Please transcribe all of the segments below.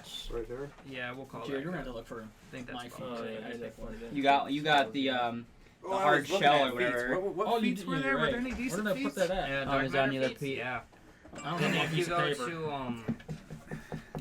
That's right there. Yeah, we'll call Jared, that. you're going to look for I think that's my fine. feet. I pick one. You got the hard shell or whatever. What feats were there? Were there any decent Where did I put feats? that at? Yeah, Oh, it's on the other feats? feet. Yeah. I don't Then know. if you go to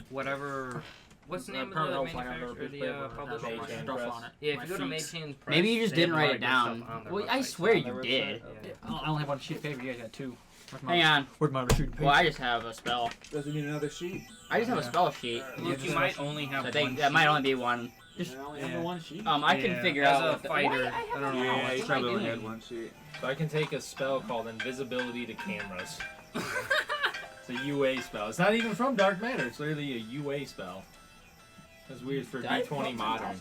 whatever, what's the name of the manufacturer, the publisher? Stuff on it. Yeah, if My you go to feet. Machain's Press, Maybe you just they have didn't a lot write of it good down. stuff on their Well, I website. swear On you their did. website, yeah. I only have one sheet of paper. You guys got two. Hang on. Where's my other sheet of paper? Well, I just have a spell. Does it need another sheet? I just have a spell sheet. Luke, you might only have I one think sheet. that might only be one. Just I only have have one sheet. I can figure as out a what the fighter, Why? I don't know. Yeah, how you much probably am I only doing? had one sheet. So I can take a spell called Invisibility to Cameras. It's a UA spell. It's not even from Dark Matter. It's literally a UA spell. That's weird for D20 Modern.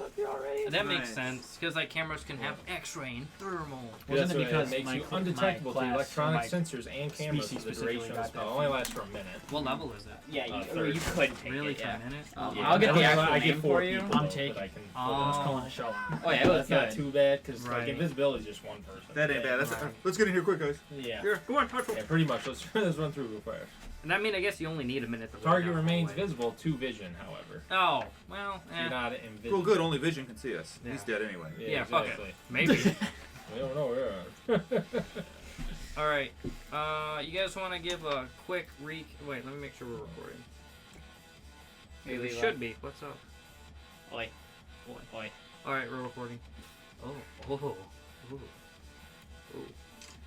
That makes Nice. sense, because like cameras can have X-ray and thermal. That's Wasn't it what because makes my you cl- undetectable my to class, electronic my sensors and cameras species for the specifically duration of the got spell. that It only lasts for a minute. What level is it? Yeah, third. you could take Really, it. for Yeah. a minute? Yeah, I'll get the I actual I name get 4 for you. people, I'm though, taking that I can Oh. put Let's on. call it a show. Oh yeah, it was That's not good. too bad, because Right. like invisibility is just one person. That ain't bad. Right. Let's get in here quick, guys. Yeah. Here, go on, touch. Yeah, pretty much. Let's run through real fast. And I mean, I guess you only need a minute to Target run down remains the whole way. visible to vision, however. Oh, well, So you're not invisible. Well, good. Only Vision can see us. Yeah. He's dead anyway. Yeah, fuck it. exactly. Maybe. We don't know. Yeah. All right. You guys want to give a quick Wait, let me make sure we're recording. Hey, We Levi. should be. What's up? Oi. Oi. All right, we're recording. Oh. Ooh.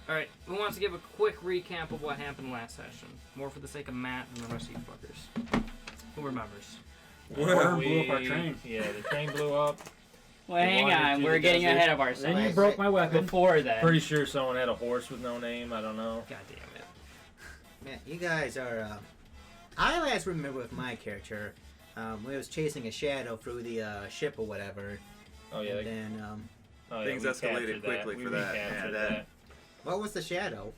All right. Who wants to give a quick recap of what happened last session? More for the sake of Matt and the rest of you fuckers. Who remembers? Water blew up our train. Yeah, the train blew up. Well, hang wandered on. through We're the getting desert. ahead of ourselves. Then you broke my weapon. Before then. Pretty sure someone had a horse with no name. I don't know. God damn it. Man, you guys are. I last remember with my character, we was chasing a shadow through the ship or whatever, Oh yeah. and then Oh, yeah, Things we escalated captured quickly We for that. recaptured Yeah, that- what was the shadow?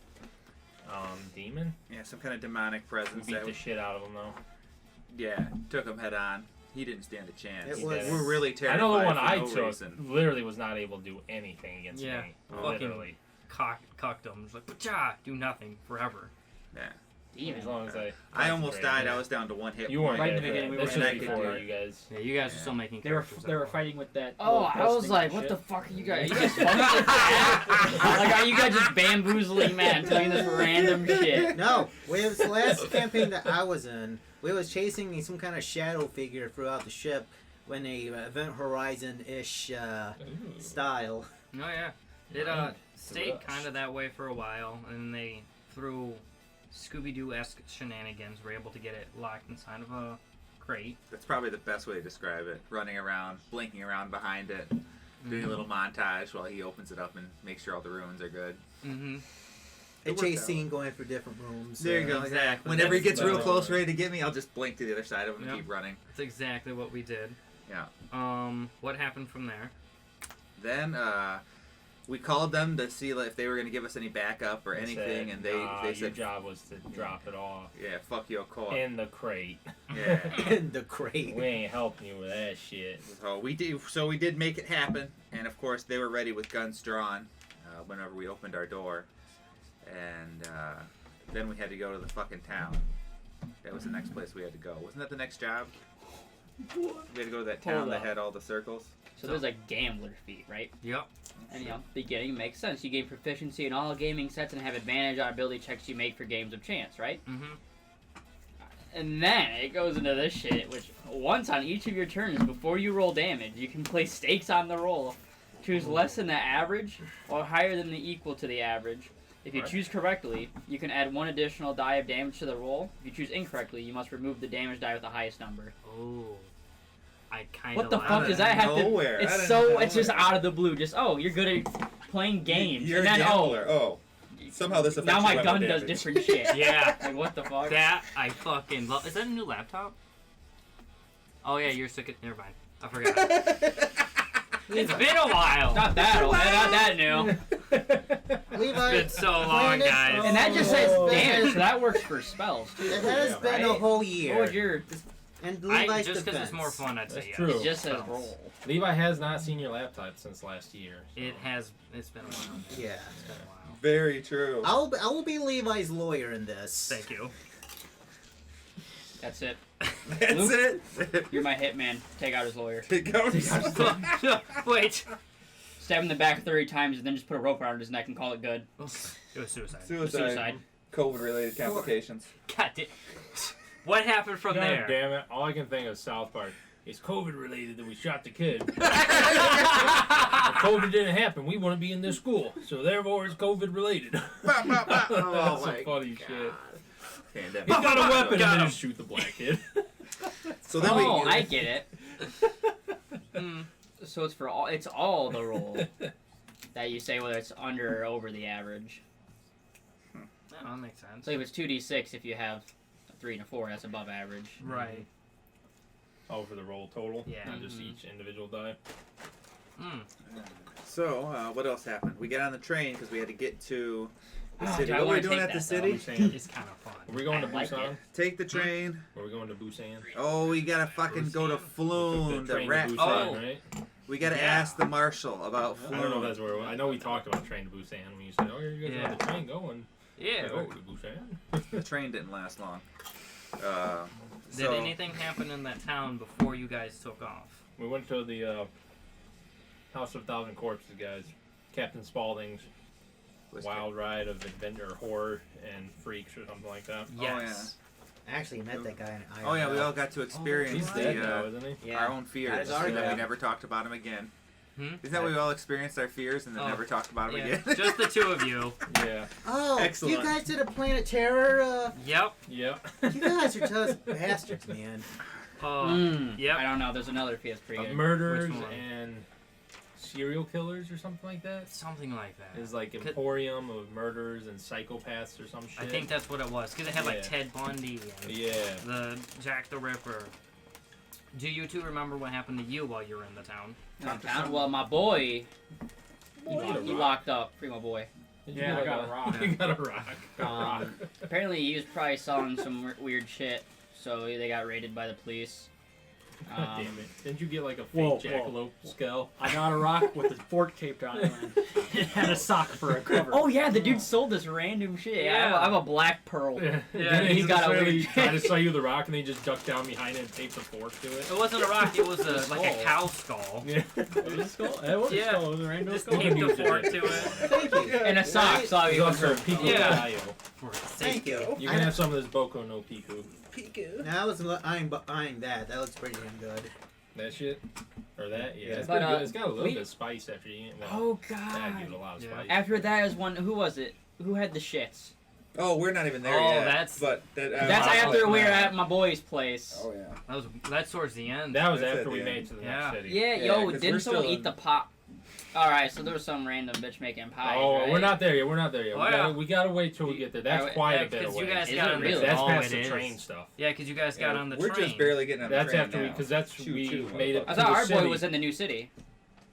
Demon. Yeah, some kind of demonic We presence. beat That the shit out of him though. yeah, took him head on. He didn't stand a chance. It He was- did. We're really I terrified know the one for I no took reason. literally was not able to do anything against Yeah. me. Fucking- Literally. Cocked him. It's like, "Pacha!" Do nothing forever. Yeah. As long as I almost died. Yeah. I was down to one hit. You weren't Right in dead the for beginning, that. we This were was in before that you guys. Yeah, you guys are Yeah. still making They were characters. they were fighting with that. Oh, little I was pulse like, thing what and the shit. fuck are you guys? You guys fucking with that? Like, are you guys just bamboozling Matt, telling this random shit? No, it was the last campaign that I was in. We was chasing some kind of shadow figure throughout the ship when a Event Horizon-ish style. Oh yeah, it Right. stayed Rush. kind of that way for a while, and they through Scooby-Doo-esque shenanigans were able to get it locked inside of a crate. That's probably the best way to describe it. Running around, blinking around behind it, doing a little montage while he opens it up and makes sure all the ruins are good. Mm-hmm. A It worked chase out. scene going through different rooms. There you go. Exactly. Whenever he That's gets real better. close, ready to get me, I'll just blink to the other side of him and Yep. keep running. That's exactly what we did. Yeah. What happened from there? Then we called them to see if they were going to give us any backup or They anything, said, and they your said, job was to drop it off "Yeah, fuck your call." in the crate. Yeah. In the crate. We ain't helping you with that shit. So we did. So we did make it happen, and of course they were ready with guns drawn whenever we opened our door, and then we had to go to the fucking town. That was the next place we had to go. Wasn't that the next job? We had to go to that town Hold that up. had all the circles. So there's a gambler feat, right? Yep. And beginning makes sense. You gain proficiency in all gaming sets and have advantage on ability checks you make for games of chance, right? Mm-hmm. And then it goes into this shit, which once on each of your turns before you roll damage, you can place stakes on the roll. Choose less than the average or higher than the equal to the average. If you Right. choose correctly, you can add one additional die of damage to the roll. If you choose incorrectly, you must remove the damage die with the highest number. Oh. I kind of What the like fuck Out does of that have nowhere. to? Out It's of so. It's just nowhere. out of the blue. Just you're good at playing games, You're and then a gambler. Oh, somehow this affects now my your gun weapon does damage. different shit. Yeah. Like what the fuck? That I fucking love. Is that a new laptop? Oh yeah, you're sick. Never mind. I forgot. It's been a while. Not that old. Not that new. Levi, It's been so long, Brandon, guys. And that just says Oh. damage, so that works for spells too. it has been a right? whole What year. would your? And I, Levi's just because it's defense. more fun, I'd say That's yes. true. It just says Spells. roll. Levi has not seen your laptop since last year. So. It has. It's been a while. Yeah. It's been a while. Very true. I will be Levi's lawyer in this. Thank you. That's it. That's Luke? it. You're my hitman. Take out his lawyer. Wait. Stab him in the back 30 times and then just put a rope around his neck and call it good. It was suicide. Suicide. COVID-related complications. God damn. What happened from God there? damn it! All I can think of is South Park. It's COVID related that we shot the kid. If COVID didn't happen, we wouldn't be in this school. So therefore, it's COVID related. That's Oh some my funny shit. Pandemic. He got a weapon Got and him. then shoot the black kid. So then Oh, we. I get it. So it's for all. It's all the roll that you say whether it's under or over the average. Oh, that makes sense. So if it's 2d6, if you have a 3 and a 4, that's above average. Right. Oh, for the roll total? Yeah. Not just each individual die? So what else happened? We get on the train because we had to get to the Oh, city. dude, I What were we wanna doing take at the that, city? Busan. It's kind of fun. Are we going to I like Busan? it. Take the train. Are we going to Busan? Oh, we gotta fucking go to We Floon, took the the train rat to Busan, farm. right? We gotta Yeah. ask the marshal about I don't know if Floon. that's where I know we talked about train to Busan when you said, oh, you guys Yeah. on the train going. Yeah. Like, oh, to Busan? The train didn't last long. Did anything happen in that town before you guys took off? We went to the House of a Thousand Corpses, guys. Captain Spaulding's wild ride of adventure, horror, and freaks or something like that. Yes. I actually met that guy in IRL. Oh yeah, we all got to experience He's dead the now, isn't he? Yeah. our own fears, That is our and then guy. we never talked about him again. Hmm? Isn't that we all experienced our fears and then Oh. never talked about him Yeah. again? Just the two of you. Yeah. Oh, Excellent. you guys did a Planet Terror. Yep. Yep. You guys are just bastards, man. Yep. I don't know. There's another fee that's pretty Of good. murders Which one? and serial killers or something like that. Something like that. Is like emporium of murders and psychopaths or some shit. I think that's what it was. Because it had like Yeah. Ted Bundy and Yeah. the Jack the Ripper. Do you two remember what happened to you while you were in the town? Well, my boy, You got a he rock. locked up. Free my boy. Did you Yeah, get I got like a rock. You got a rock. Got a rock. Apparently, he was probably selling some weird shit, so they got raided by the police. God damn it. Didn't you get like a fake Whoa, whoa. jackalope skull? I got a rock with a fork taped on it. And it had a sock for a cover. Oh yeah, the dude sold this random shit. Yeah. I have a black pearl. Yeah. Yeah, Then he's got a necessarily weird- try to sell you the rock and then you just duck down behind it and tape the fork to it. It wasn't a rock. It was like a skull. cow skull. Yeah. It was a skull. It was Yeah. a skull. It was a rainbow Just skull. taped a Use it. fork to it. Thank you. And a sock, so He's he was also hurt. Pico Yeah. Gallo. For Thank you. You can have some of this Boko no Piku. Now I was eyeing that. That looks pretty damn good. That shit? Or that? Yeah. It's, But, pretty good. It's got a little we- bit of spice after you eat it. Well, Oh that gives god. a lot of Yeah. spice. After that is one. Who was it? Who had the shits? Oh, we're not even there Oh, yet. that's- but that, That's I'll after let we were Matt- at my boy's place. Oh yeah. That's towards the end. That was That's after at we the made end. it to the Yeah. next city. Yeah, Yeah, yo, 'cause we're didn't someone still eat in- the pop? Alright, so there was some random bitch making pie. Oh, right? we're not there yet. We're not there yet. Oh, yeah. We gotta wait till we get there. That's Yeah, quite yeah, a bit 'cause away. you guys Is got it on the really? That's oh, past it the train is. stuff. Yeah, because you guys got on the we're train. just barely getting on the That's train after now. because that's Choo-choo, we made it. I to thought the our boy city. was in the new city.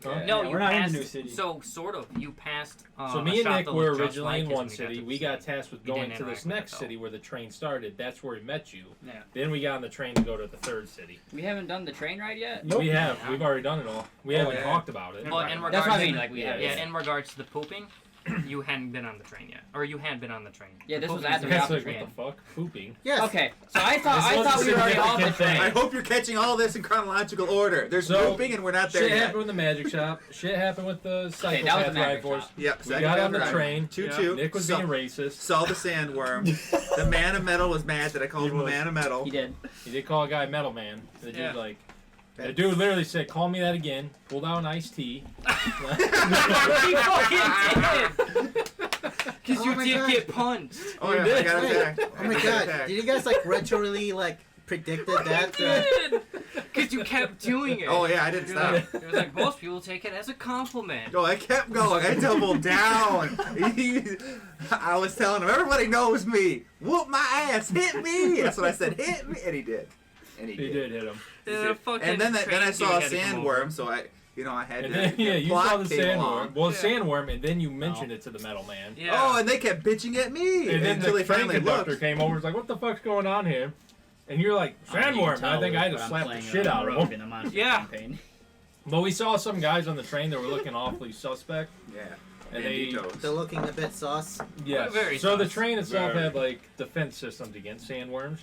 Huh? No, Yeah, you we're not in the passed. new city. So sort of, you passed. So a me and shop Nick that were looked just originally like in his one when we got city. to We the got city. tasked with You going didn't to this interact with next it, city where the train started. That's where we met you. Yeah. Then we got on the train to go to the third city. We haven't done the train ride yet? Nope. We have. Yeah. We've already done it all. We Oh, haven't yeah. talked about it. Well, in That's regards what I to- mean, like we have. Yeah, in regards to the pooping, you hadn't been on the train yet, or you had been on the train. Yeah, The this was pooping's after the we got That's the like, train. what the fuck? Pooping. Yes. Okay, so I This thought was we a were already off the significant thing. I train. hope you're catching all this in chronological order. There's So, pooping and we're not there Shit yet. happened with the magic shop. Shit happened with the Okay, that was psychopath the magic rifles. shop. Yep. We got on the train. 2-2. Nick was being racist. Saw the sandworm. The man of metal was mad that I called He him a was. man of metal. He did. He did call a guy Metal Man. The dude Yeah. the dude literally said, "Call me that again." Pulled out an iced tea. He fucking did. Because Oh you my did God. get punched. Oh yeah, I did. got Wait, attacked. oh my god! Did you guys like retroly like predicted that? Because you kept doing it. Oh yeah, I didn't stop. It was like most people take it as a compliment. No, I kept going. I doubled down. I was telling him, everybody knows me. Whoop my ass. Hit me. That's what I said. Hit me. And he did. And he He did. did hit him. And then I saw a sandworm, so I had And to. then, yeah, you plot saw the came along. sandworm. Well, Yeah. sandworm, and then you mentioned it to the Metal Man. Yeah. Oh, and they kept bitching at me And then until the they train finally conductor looked. came over and was like, "What the fuck's going on here?" And you're like, You can "Sandworm." And I tell think I had that to I'm slap the playing shit a out of rogue him. in a Monster Yeah. campaign. But we saw some guys on the train that were looking awfully suspect. Yeah. And they, They're looking a bit sus. yes. Very So the sus. train itself Very. had like defense systems against sandworms.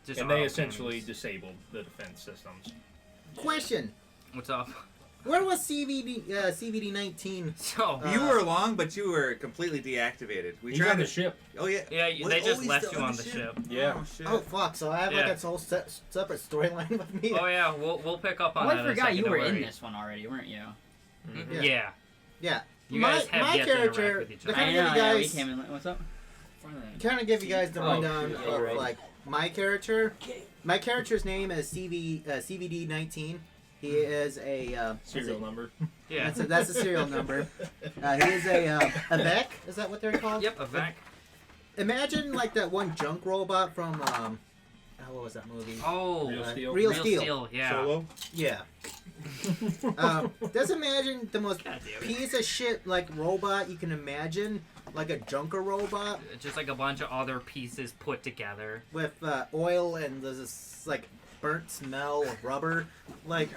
Just and they auto essentially cannons. disabled the defense systems. Question: What's up? Where was CVD 19? So You were along, but you were completely deactivated. We He's tried on the to. ship. Oh yeah. yeah, What? they just he's left still you on the ship. Yeah. Oh shit. Oh fuck! So I have like Yeah. its whole separate storyline with me. Oh yeah, we'll pick up on Oh, that. I in a forgot second, you don't were in worry. this one already, weren't you? Mhm. Yeah. Yeah. Yeah. You guys have yet to interact with each the other. kind I of know, give you yeah, we guys, came in. What's up? kind of give you guys the Oh, rundown yeah, of right. like my character. My character's name is CVD 19. He is a Serial number. Yeah. that's a serial number. He is a Vec. Is that what they're called? Yep, a vac. Imagine like that one junk robot from what was that movie? Oh, Real Steel. Real Steel. Yeah. Solo. Yeah. Just imagine the most God damn it. piece of shit like robot you can imagine, like a junker robot Just like a bunch of other pieces put together. with oil and there's this like burnt smell of rubber, like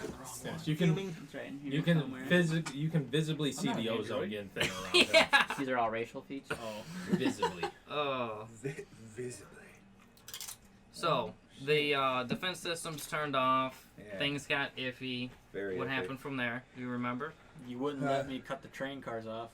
Yes, you can fuming. That's right. in here you can somewhere. you can visibly see not the an ozone android. getting thinner around him. Yeah. These are all racial features. Oh, visibly. Oh. Visibly. So the defense systems turned off. Yeah. Things got iffy. Very. What epic. happened from there? Do you remember? You wouldn't let me cut the train cars off.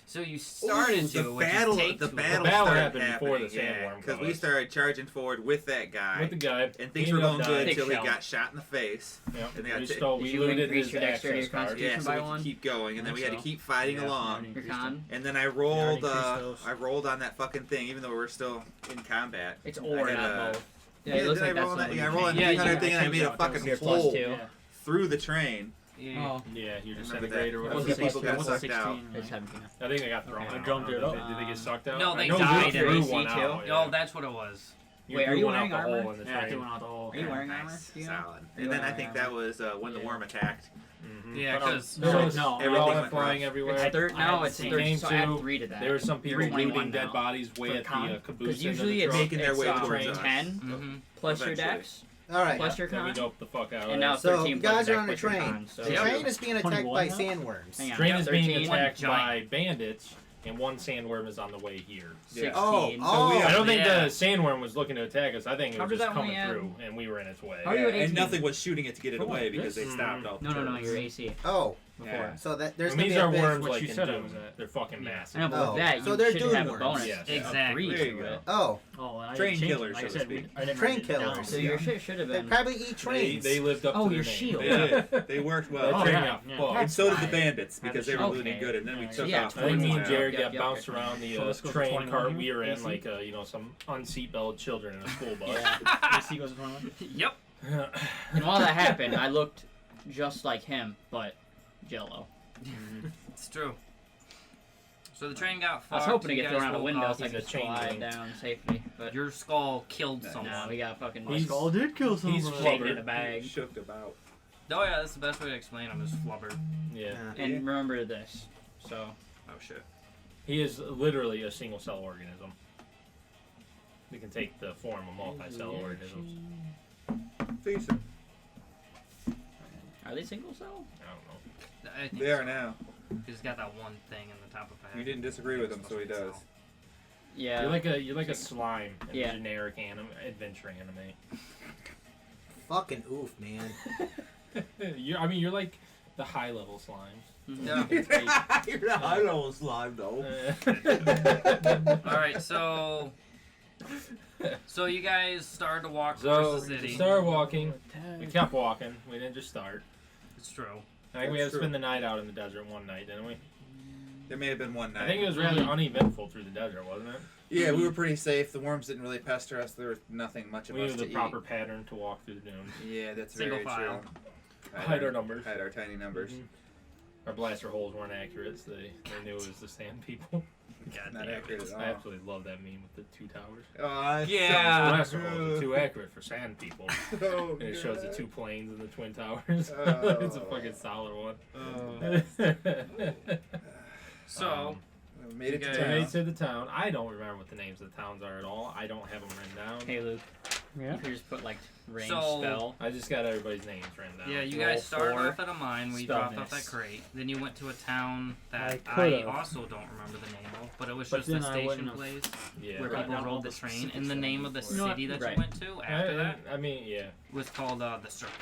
So you started to, the which battle. is take The two. battle battle started happened before the happening, sandworm because we caused. started charging forward with that guy, With the guy. and things he were ended going up good dying. until he Shell. got shot in the face. Yep. And they got We ta- stole. Did We you looted increase his your dexterity access or card. constitution? Yeah, so by we could one? keep going, and then we had to So. keep fighting Yeah, along. Your con? And then I already rolled. increased those. I rolled on that fucking thing, even though we were still in combat. It's I or, had not a- both. Yeah, Yeah, it looks did like I that's roll the that? one Yeah, I you rolled a changed. Yeah, D100 yeah, thing, and I made a changed fucking it. You're hole +2. Yeah. through the train. Yeah. Oh, Yeah, you Remember disintegrated or that. whatever. Those people got What's the sucked out. 16? it's 17. I think they got thrown Okay. out. I jumped it up. Did they get sucked out? No, I they know died you in threw AC one too. out. Oh, that's what it was. You Wait, threw are you one out wearing the armor? hole in the Yeah, train. doing all the whole. Are you wearing armor? Nice. Do you know? Solid. Are you And then I wearing think armor? that was when the Yeah. worm attacked. Mhm. Yeah, But, because there was no, everything everything went went flying rough. everywhere. It's third. I No, had it's the third. same So add two. 3 to that. There were some people You're 21 looting dead now. bodies way For at con? the caboose. Because end of the usually it's, truck. Making their it's way towards train. us. 10 Mm-hmm. plus your Eventually. dex All right. plus your Then we con, doped the fuck out of and it. now So 13 you plus guys are dex on the plus your train. con. So The Yep. train is being attacked 21 by now? sandworms. Hang on. Train is being 13. attacked Giant. by bandits, and one sandworm is on the way here. Yeah. 16. Oh, we I don't think Yeah. the sandworm was looking to attack us. I think it How was did just that only coming add- through, and we were in its way. How are you at 18? And nothing was shooting it to get it For what? away because they This? stopped all the No, turrets. your AC. Oh, Before. Yeah. so that there's And gonna these be a are big- worms what like you in said it Doom. was at. They're fucking I massive. know, but Oh, with that, so you they're should doom have a worms. bonus. Yes. Exactly. Of 3 There you to go. it. Oh, Oh, and I Train didn't change killers, it. Like I so to said, speak. I didn't Train write it down. killers. So your shit should have they been. probably eat They, trains. they lived up Oh, to your their shield. name. They did. They worked well. Oh, That train yeah, got yeah. fucked. And so did the Fine. bandits because they were Okay. looting good, and then we Yeah. took Yeah, off. I think me and Yeah. Jared Yep, got yep, bounced yep. around the So let's go for train 21 cart here, we were in, AC? like some unseatbelted children in a school bus. Yeah. AC goes to 21. Yep. And while that happened, I looked just like him, but Jello. It's true. So the train got fucked. I was hoping to you get guys thrown out a woke window up. so I He's a could slide changeling. down safely, but Your skull killed No, someone. no, we got fucking He's- Skull did kill someone. he's shaken in flubber. a bag. Shook about. Oh yeah, that's the best way to explain him is flubber. Yeah. And remember this. So Oh shit. He is literally a single cell organism. He can take the form of multi-cell organisms. Decent. are they single cell? I don't know. I think They are so. now. He's got that one thing in the top of his head. You didn't disagree with him, so he does. Yeah. You're like a slime in Yeah. a generic adventure anime. Fucking oof, man. You're like the high level slimes. Mhm. Yeah. You're the high level slime, though. All right, so you guys started to walk So towards the we city. started walking. We kept walking. We didn't just start. It's true. I think we That's had to true. spend the night out in the desert one night, didn't we? There may have been one night. I think it was rather uneventful through the desert, wasn't it? Yeah, we were pretty safe. The worms didn't really pester us. There was nothing much of We us knew to the eat. proper pattern to walk through the dunes. Yeah, that's Single very file. true. Hide our numbers. Hide our tiny numbers. Mhm. Our blaster holes weren't accurate, so they knew it was the sand people. God Not damn it. accurate at all. I absolutely love that meme with the two towers. Oh, it's Yeah. Blaster holes are too accurate for sand people. so And it shows the good. two planes and the twin towers. Oh. It's a fucking solid one. So We made it You to guys- We town. made to the town. I don't remember what the names of the towns are at all. I don't have them written down. Hey Luke. Yeah. You could just put like range So- spell. I just got everybody's names written down. Yeah, you Roll guys started 4. off at a mine where you Spell dropped off miss. that crate. Then you went to a town that I I could've. also don't remember the name of, but it was But just a then I station wouldn't have- place Yeah. where Right. people Not all rode the the train. specifics And the that I name need of the for it. city that Right. you went to after that I mean, yeah, was called the Circle.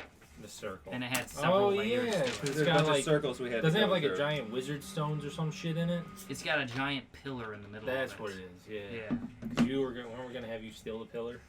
the circle. And it had several layers yeah, to 'cause it. it's There's a got bunch like of circles we had. doesn't to it have go like a through. giant wizard stones or some shit in it. It's got a giant pillar in the middle That's of it. what it is. Yeah. Yeah. 'Cause you were gonna, weren't we gonna have you steal the pillar?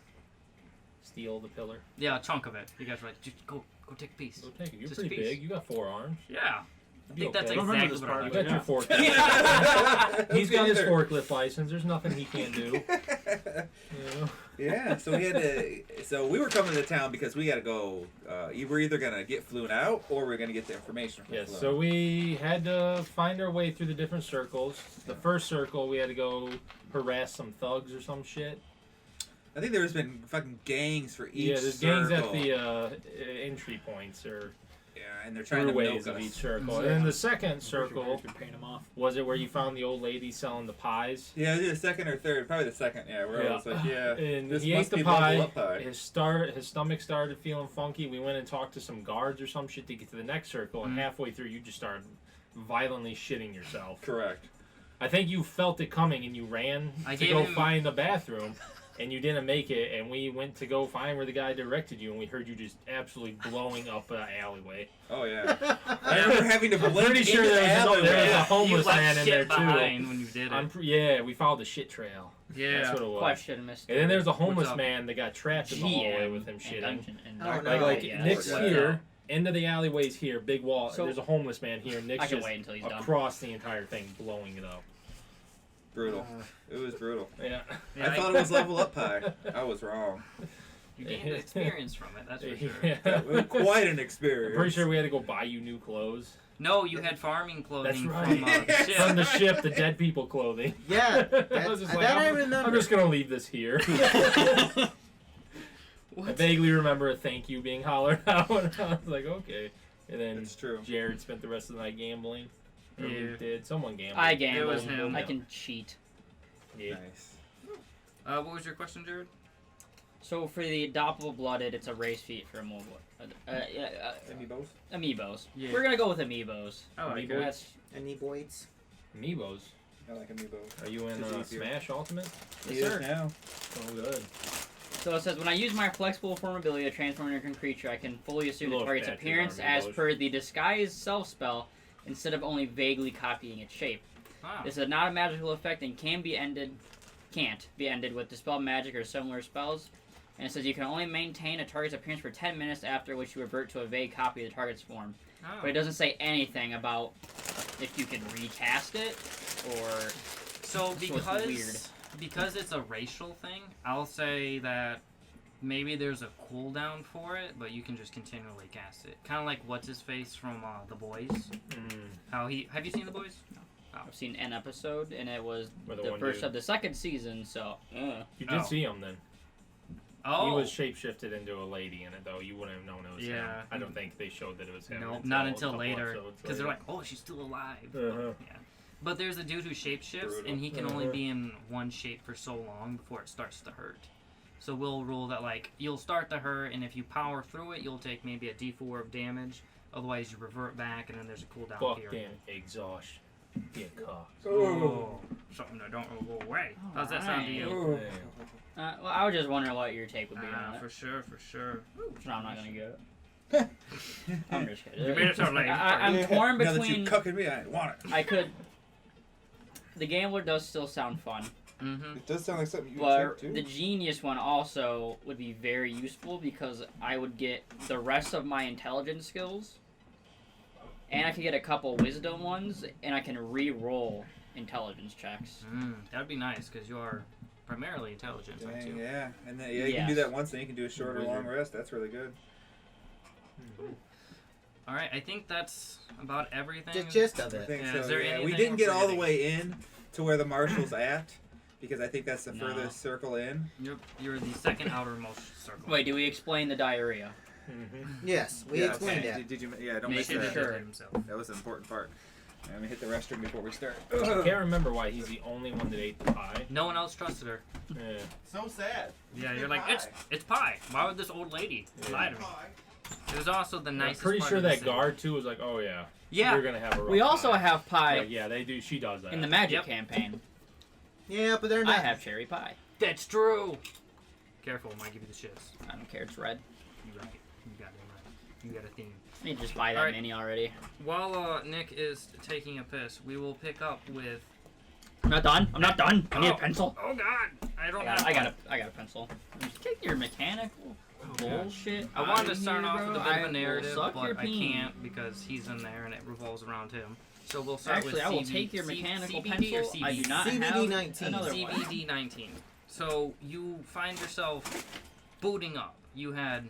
Steal the pillar. Yeah, a chunk of it. You guys were like, just go take a piece. Go take it. You're Just a pretty piece. big. You got 4 arms. Yeah. I You'd be think that's okay. I remember exactly this what I part, You did. got your Yeah. forklift. He's got his Either. forklift license. There's nothing he can't do. You know? Yeah, so we had to. So we were coming to town because we got to go. We're either gonna get flown out or we're gonna get the information from Yes. Floon. So we had to find our way through the different circles. The first circle, we had to go harass some thugs or some shit. I think there's been fucking gangs for each. Yeah, there's gangs at circle. the entry points or Yeah, and they're trying to throughways milk of us. each circle. Yeah. And then the second circle You're paying them off. was it where you found the old lady selling the pies. Yeah, it was the second or third, probably the second. Yeah, where I was like, yeah, And this he must ate the be level pie. up pie. His stomach started feeling funky. We went and talked to some guards or some shit to get to the next circle. And halfway through, you just started violently shitting yourself. Correct. I think you felt it coming and you ran I to gave go him- find the bathroom. And you didn't make it, and we went to go find where the guy directed you, and we heard you just absolutely blowing up an alleyway. Oh yeah. I remember having to blend pretty sure into there was alleyway. there was a Yeah, homeless you left man in shit there too. behind when you did it. Yeah, we followed the shit trail. Yeah. That's what it was. Question, Mr. And then there's a homeless up? man that got trapped in the hallway with him shitting. Oh, Like, no. like Nick's What's here, end of the alleyway's here, big wall. So- there's a homeless man here. I Nick's can just wait until he's done. across the entire thing, blowing it up. Brutal. It was brutal. Yeah. Yeah, I thought it was level up pie. I was wrong. You gained experience from it, that's for sure. Yeah. It was quite an I'm experience. pretty sure we had to go buy you new clothes. No, you had farming clothing That's from right. the ship. From the ship, the dead people clothing. Yeah, I was just that like, I I'm remember. just gonna leave this here. I What? vaguely remember a thank you being hollered out. And I was like, okay. And then It's true. Jared spent the rest of the night gambling. Or Yeah. Luke did. Someone gambled. I gamble. It was him. I can cheat. Yeah. Nice. What was your question, Jared? So for the adoptable blooded, it's a race feat for Amiibos? amiibos. Yeah. We're gonna go with amiibos. I like Amiibo? it. That's Any boys? Amiibos. I like Amiibos. Are you in It's easier. Smash Ultimate? He Yes, is sir. now. Oh, good. So it says, when I use my flexible form ability to transform into a creature, I can fully assume the Love target's patches appearance on as amiibos. per the disguise self spell, instead of only vaguely copying its shape. Wow. This is not a magical effect and can't be ended with dispel magic or similar spells. And it says you can only maintain a target's appearance for 10 minutes, after which you revert to a vague copy of the target's form. Oh. But it doesn't say anything about if you can recast it or. So This was weird. because it's a racial thing, I'll say that maybe there's a cooldown for it, but you can just continually cast it. Kind of like what's his face from The Boys. Have you seen The Boys? I've seen an episode, and it was Where the the one first dude- of the second season, so. You did Oh. see him then. Oh, He was shapeshifted into a lady in it, though. You wouldn't have known it was him. Yeah. I don't think they showed that it was him. no, not a until couple later, episodes because they're later. like, oh, she's still alive. Uh-huh. Yeah. But there's a dude who shapeshifts, Brutal. and he can only Uh-huh. be in one shape for so long before it starts to hurt. So we'll rule that, like, you'll start to hurt, and if you power through it, you'll take maybe a D4 of damage. Otherwise, you revert back, and then there's a cooldown Fuck period. damn exhaustion. Get cocked. Oh, something that don't go away. How's that sound to you? Oh. Well, I was just wondering what your take would be on it. For sure, for sure. So I'm not gonna get it. I'm just kidding. You made it sound like I'm torn Now that you between. cucking me, I want it. I could. The gambler does still sound fun, Mm-hmm. It does sound like something you would but think the too. genius one also would be very useful because I would get the rest of my intelligence skills, and I could get a couple wisdom ones, and I can re-roll intelligence checks. That would be nice, because you are primarily intelligent, aren't Dang, you? yeah. And then, you can do Yes. that once, then you can do a short or Wizard. long rest. That's really good. All right, I think that's about everything. The gist of I it. think Yeah, so. is there Yeah. We anything didn't we're get all the forgetting? way in to where the marshal's at, because I think that's the No. furthest circle in. You're the second outermost circle. Wait, do we explain the diarrhea? Mm-hmm. Yes, we Yeah, explained okay. it. Did you? Yeah, don't Make miss it that. sure. Himself. That was an important part. Let me hit the restroom before we start. I can't remember why he's the only one that ate the pie. No one else trusted her. Yeah. So sad. Yeah, you're like, it's pie. Why would this old lady lie to me? It was also the I'm nicest pretty part sure of the that city. guard too was like, oh yeah. Yeah. We're gonna have a rough We also pie. have pie Yeah, they do. She does that. in the magic Yep. campaign. Yeah, but they're I not. have cherry pie. That's true. Careful, it might give you the shits. I don't care. It's red. You right. You got it right. You got a theme. I need to just buy that Alright. mini already. While Nick is taking a piss, we will pick up with. I'm not done. I'm not done. I need a Oh. pencil. Oh God! I don't have. I got a pencil. Just take your mechanical bullshit. I wanted to outta start here, off bro. with a bit of I a will narrative, suck but your I peen. can't because he's in there and it revolves around him. So we'll start Actually, with I will CB take your mechanical CBD or pencil. I do CBD? not CBD have 19. another one. CBD 19. So you find yourself booting up. You had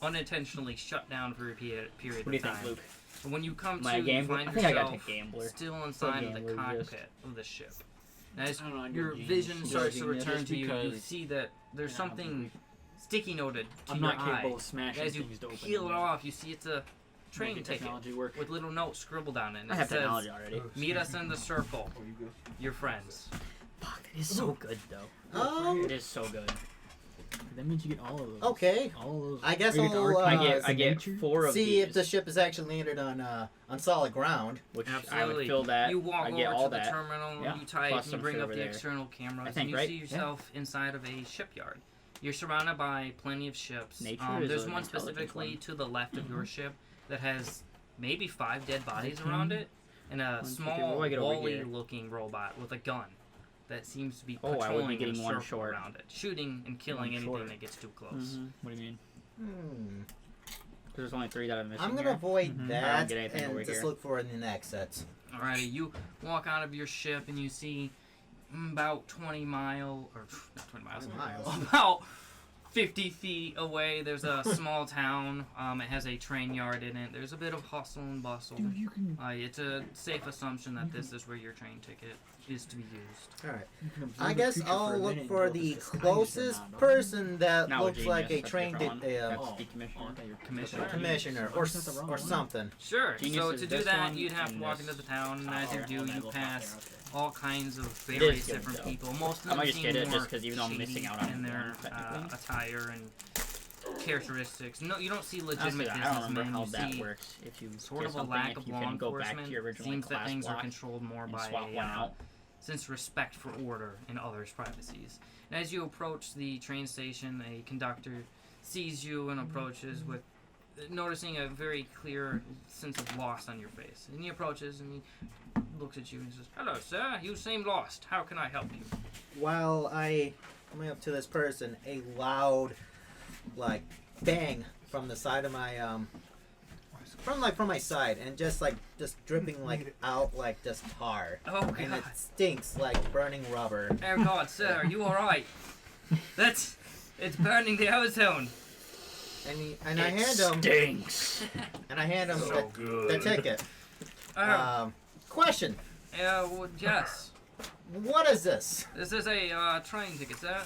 unintentionally shut down for a period What do you of think, time. Luke? And when you come Am I to, a you gambler? find I think I gotta yourself take gambler. still inside of the gambler, just- cockpit of the ship. As I don't know, your you're a vision genius. starts to You're a genius return to you, you because- see that there's Yeah, something sticky noted to I'm your not eye. capable of smashing As you things to open peel it them. off, you see it's a train Making ticket technology work. with little notes scribbled on it. And I it have says, technology already. "Meet us in the circle, Oh, you good? your friends." Fuck, it is so good though. It is so good. That means you get all of those. Okay. All of those. I guess Or you get the I'll, arcane I get nature. 4 of see these, if the ship is actually landed on solid ground. which I Absolutely. would fill that. You walk I get over all to the that. terminal, Yeah. you type, Plus you some bring shit up over the there. external cameras, I think, and you right? see Yeah. yourself inside of a shipyard. You're surrounded by plenty of ships. Nature is There's an one intelligent specifically one. to the left of Mm-hmm. your ship that has maybe 5 dead bodies Okay. around it, and a 1, 2, 3, small what do I get over here? Wally-looking robot with a gun that seems to be Oh, I would be patrolling in a getting one circle short. around it, shooting and killing One anything short. that gets too close. Mhm. What do you mean? Hmm. There's only 3 that I'm missing I'm gonna here. avoid Mhm. I don't that get anything over and just here. look for it in the exits. Alrighty, you walk out of your ship and you see about 20 miles, or not 20 miles, 20 miles. about 50 feet away, there's a small town. It has a train yard in it. There's a bit of hustle and bustle. Dude, you can. It's a safe assumption that this is where your train ticket is to be used. All right. You can observe I a guess creature I'll a look minute for until the it's disguised or closest not. person that Not a looks like a genius, that's train different one. That's Oh. decommissioner. Oh, okay, you're Commissioner. commissioner Oh, that's not the wrong or one. something. Sure. Genius so is to do this that, one you'd have to and walk this. into the town, and Oh, as you alright, do, Oh, that you goes pass out there, okay. all kinds of It various is good, different though. people. Most of I them might just seem get it more just 'cause even though I'm missing shady out on in their one, technically. attire and characteristics. No, you don't see Honestly, legitimate I don't remember businessmen. how You that see works. If you sort get of a something, lack if of you law can go back enforcement. to your original Seems that class things are block controlled more and by swap one out. since respect for order and others' privacies. And as you approach the train station, a conductor sees you and approaches with noticing a very clear sense of loss on your face. And he approaches and he looks at you and says, "Hello, sir. You seem lost. How can I help you?" While I come up to this person, a loud, like, bang from the side of my from my side, and just dripping like out like just tar, Oh, God. and it stinks like burning rubber. Oh, God, sir. Are you all right? It's burning the ozone. And I hand him Stinks. So the ticket. Oh, Question: well, yes. what is this? This is a train ticket, sir.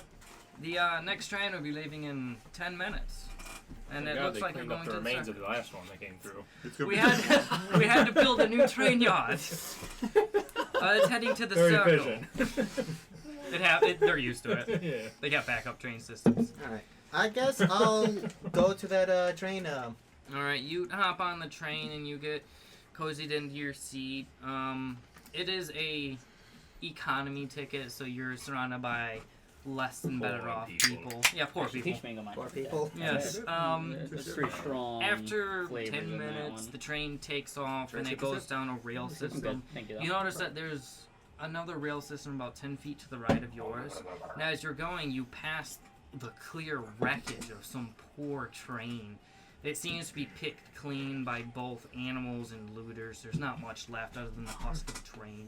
The next train will be leaving in 10 minutes. And Thank it God looks they like you're cleaned going up the to remains the of the last one that came through. It's gonna we be had to build a new train yard. It's heading to the Very circle. efficient. They're used to it. Yeah. They got backup train systems. All right. I guess I'll go to that train. All right, you hop on the train and you get cozied into your seat. It is a economy ticket, so you're surrounded by less than better Poor off people. people. Yeah, poor people. Peach mango mine. Poor people. Yes. It's pretty strong. After flavors 10 in that minutes, one. the train takes off and it Is goes it? down a rail I'm good. system. Thank you. Though. You notice that there's another rail system about 10 feet to the right of yours. Now, as you're going, you pass the clear wreckage of some poor train. It seems to be picked clean by both animals and looters. There's not much left other than the husk of the train.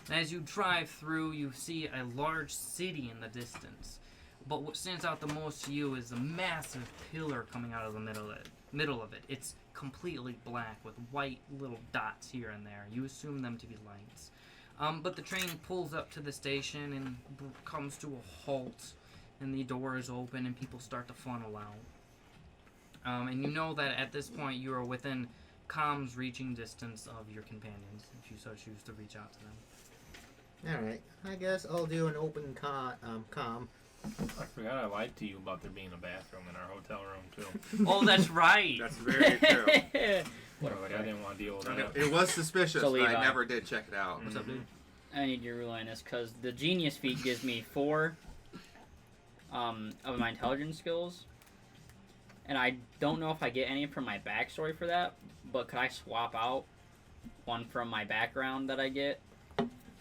And as you drive through, you see a large city in the distance. But what stands out the most to you is a massive pillar coming out of the middle of it. It's completely black with white little dots here and there. You assume them to be lights. But the train pulls up to the station and comes to a halt, and the door is open and people start to funnel out. And you know that at this point you are within comms reaching distance of your companions if you so choose to reach out to them. All right. I guess I'll do an open com. I forgot I lied to you about there being a bathroom in our hotel room too. Oh, that's right. That's very true. What I didn't want to deal with that. It was suspicious, So but Levi. I never did check it out. What's up, dude? I need your rule on this because the genius feat gives me 4 of my intelligence skills, and I don't know if I get any from my backstory for that. But could I swap out one from my background that I get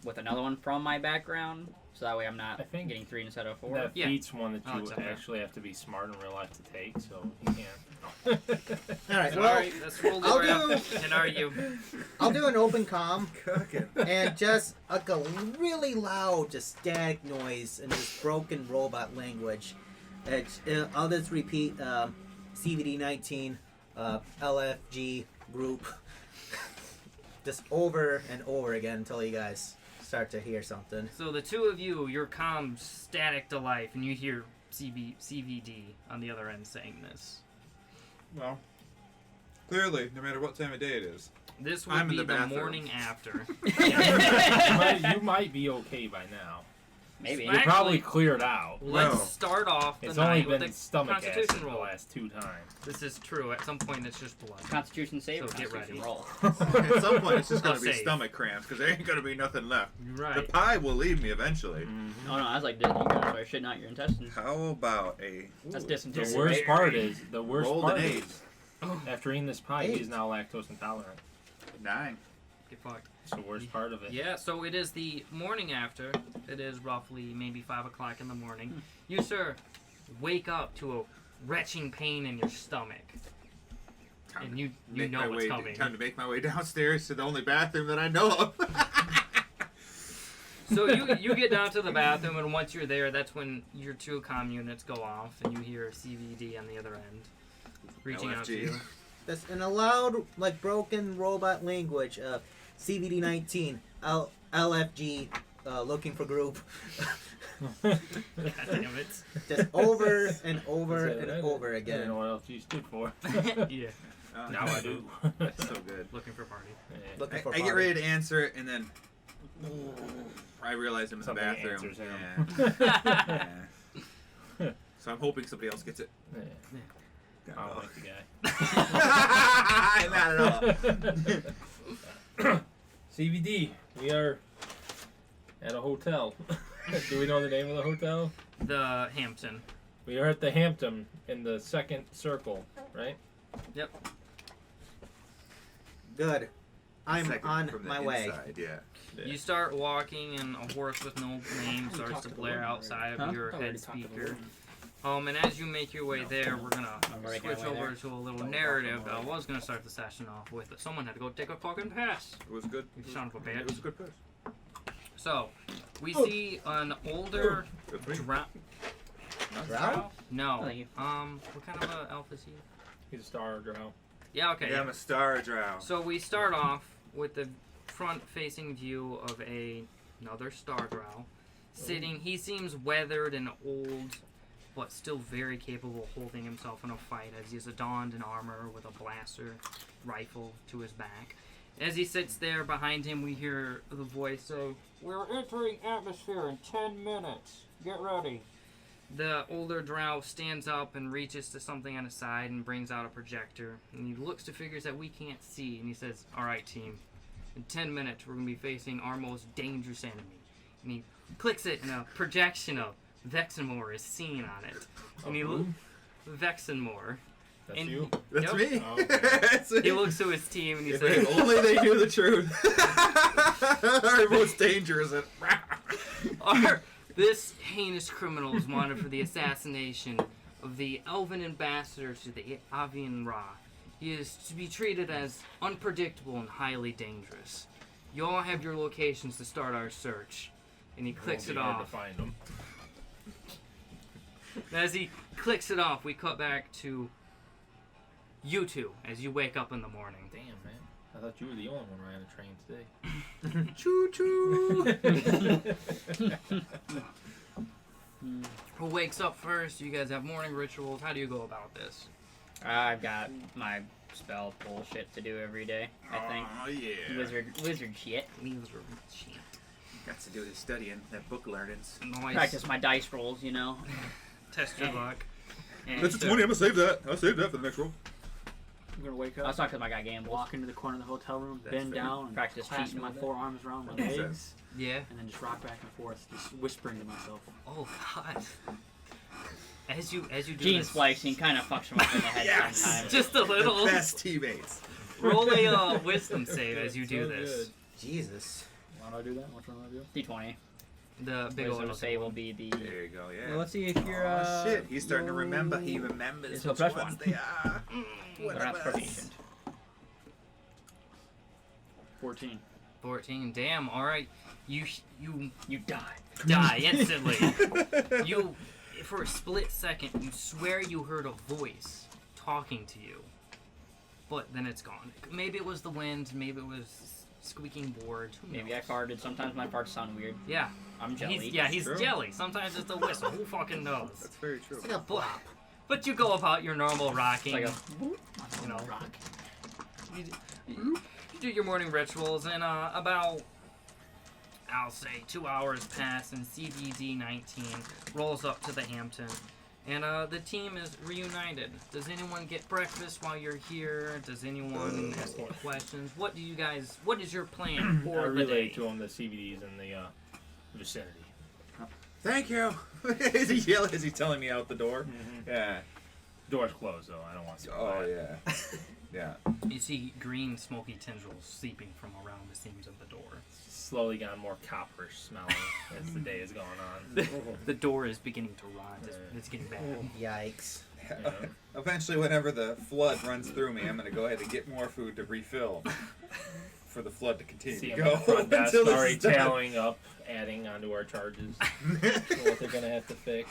with another one from my background, so that way I'm not I think getting 3 instead of 4? That Yeah. feat's one that I'll you accept that. actually have to be smart in real life to take, so you can't. All right. All Well, right, let's roll I'll over do- and are you? I'll do an open com Cooking. and just like a really loud, just static noise and just broken robot language. I'll just repeat CVD 19, LFG group, just over and over again until you guys start to hear something. So the two of you, your comms static to life, and you hear CVD on the other end saying this. Well, clearly, no matter what time of day it is. This would I'm in be the the bathroom. morning after. you might be okay by now. Maybe. Smack- You're probably Actually- cleared out. Let's No. start off the It's only night with been a stomach acid Constitution the roll. last 2 times. This is true. At some point, it's just blood. Constitution save or So get Constitution ready. roll? At some point, it's just going I'll to be save. stomach cramps because there ain't going to be nothing left. The Right. pie will leave me eventually. Oh no, I was like Disney. You gotta start shitting out your intestines. How about a That's The dysentery. worst part is rolled an 8? after eating this pie, he's now lactose intolerant. 9. Get fucked. It's the worst part of it. Yeah, so it is the morning after. It is roughly maybe 5 o'clock in the morning. You, sir, wake up to a retching pain in your stomach. And you Make know my what's way, coming. time to make my way downstairs to the only bathroom that I know of. So you get down to the bathroom, and once you're there, that's when your 2 comm units go off, and you hear CVD on the other end reaching out to LFG. you. That's in a loud, like broken robot language. CVD 19, LFG, looking for group. God damn it. Just over and over Is that and right? over I didn't again. know what else you stood for. Yeah, Oh, Now I do. That's so good. looking for party. Yeah. Looking I for get party. ready to answer it, and then I realize I'm in the Something bathroom. answers him. Yeah. Yeah. So I'm hoping somebody else gets it. Yeah. I don't like the guy. Not at all. CVD, we are at a hotel. Do we know the name of the hotel? The Hampton. We are at the Hampton in the second circle, right? Good. I'm Second on from the my way. inside, yeah. You start walking, and a horse with no name starts to blare outside Huh? of your I already head talked to the speaker. woman. And as you make your way there, we're gonna I'm already switch gonna way over there. to a little Don't narrative. talk I about it. was gonna start the session off with, but someone had to go take a fucking piss. It was good. You son of a It was bitch. a good push. So, we see an older Good for you. drow. Drow? No. Thank you. What kind of a elf is he? He's a star drow. Yeah, okay. Yeah, I'm a star drow. So we start off with the front-facing view of another star drow sitting. He seems weathered and old, but still very capable of holding himself in a fight, as he is adorned in armor with a blaster rifle to his back. As he sits there, behind him we hear the voice say, "We're entering atmosphere in 10 minutes. Get ready." The older drow stands up and reaches to something on his side and brings out a projector. And he looks to figures that we can't see, and he says, "All right, team. In 10 minutes, we're going to be facing our most dangerous enemy." And he clicks it, and a projection of Vexenmore is seen on it. And he looks... Vexenmore. That's And you. That's Yep. me. Oh, okay. That's me. He looks to his team, and he If says, only they knew the truth. Our most dangerous. This heinous criminal is wanted for the assassination of the elven ambassador to the Avian Ra. He is to be treated as unpredictable and highly dangerous. You all have your locations to start our search. And he clicks it Won't be hard off. to find him. And as he clicks it off, we cut back to you two as you wake up in the morning. Damn, man. I thought you were the only one riding a train today. Choo choo. Who wakes up first? You guys have morning rituals. How do you go about this? I've got my spell bullshit to do every day. I think Oh yeah. wizard shit. Shit. Got to do his studying, that book learnings. Nice. Practice my dice rolls, you know. Test your luck. And That's a 20. I'm gonna save that. I'll save that for the next roll. I'm gonna wake That's up, not because my guy gambles. walk into the corner of the hotel room, That's bend fair. down, and Practice clasp cheating my with it. forearms around my That makes legs, sense. Yeah. and then just rock back and forth, just whispering to myself. Oh God. As you do Gene this, splicing kind of fucks him up in the head Yes! sometimes. just a little. The best teammates. Roll a wisdom save as you do So this. good. Jesus. Why do I do that? Which one do I do? D20. The big Wisdom old save will be the. There you go, yeah. Well, let's see if you're. Oh shit, he's starting to remember. He remembers It's a which plus ones one. they are. They're not proficient. 14. 14. Damn. All right. You Die. die instantly. You, for a split second, you swear you heard a voice talking to you, but then it's gone. Maybe it was the wind. Maybe it was squeaking boards. Who Maybe I knows? farted. Sometimes my farts sound weird. Yeah. I'm jelly. He's True. jelly. Sometimes it's a whistle. Who fucking knows? That's very true. It's like a blop. But you go about your normal rocking. It's like you know, rock. you do your morning rituals, and about, I'll say, 2 hours pass, and CBD 19 rolls up to the Hampton, and the team is reunited. Does anyone get breakfast while you're here? Does anyone ask any questions? What is your plan I for the relay day? to him the CBDs in the vicinity. Thank you. Is he yelling? Is he telling me out the door? Yeah. Door's closed though. I don't want to. Oh yeah. Yeah. You see green smoky tendrils seeping from around the seams of the door. Slowly gotten more copperish smelling as the day has gone on. The door is beginning to rot. It's getting bad. Yikes. Yeah. Eventually, whenever the flood runs through me, I'm gonna go ahead and get more food to refill for the flood to continue See to him go in the front desk until this already is done. tailing up, adding onto our charges. What they're gonna have to fix.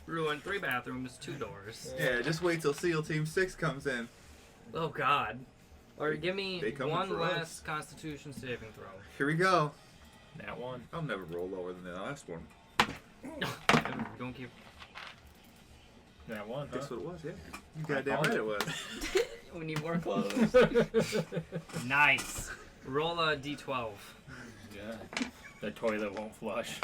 Ruined 3 bathrooms, 2 doors. Yeah, just wait till SEAL Team 6 comes in. Oh God. Or give me They coming one for last us. Constitution saving throw. Here we go. That one. I'll never roll lower than the last one. Don't keep. That one, huh? Guess what it was? Yeah. You goddamn right it was. We need more clothes. Nice. Roll a d12. Yeah. The toilet won't flush.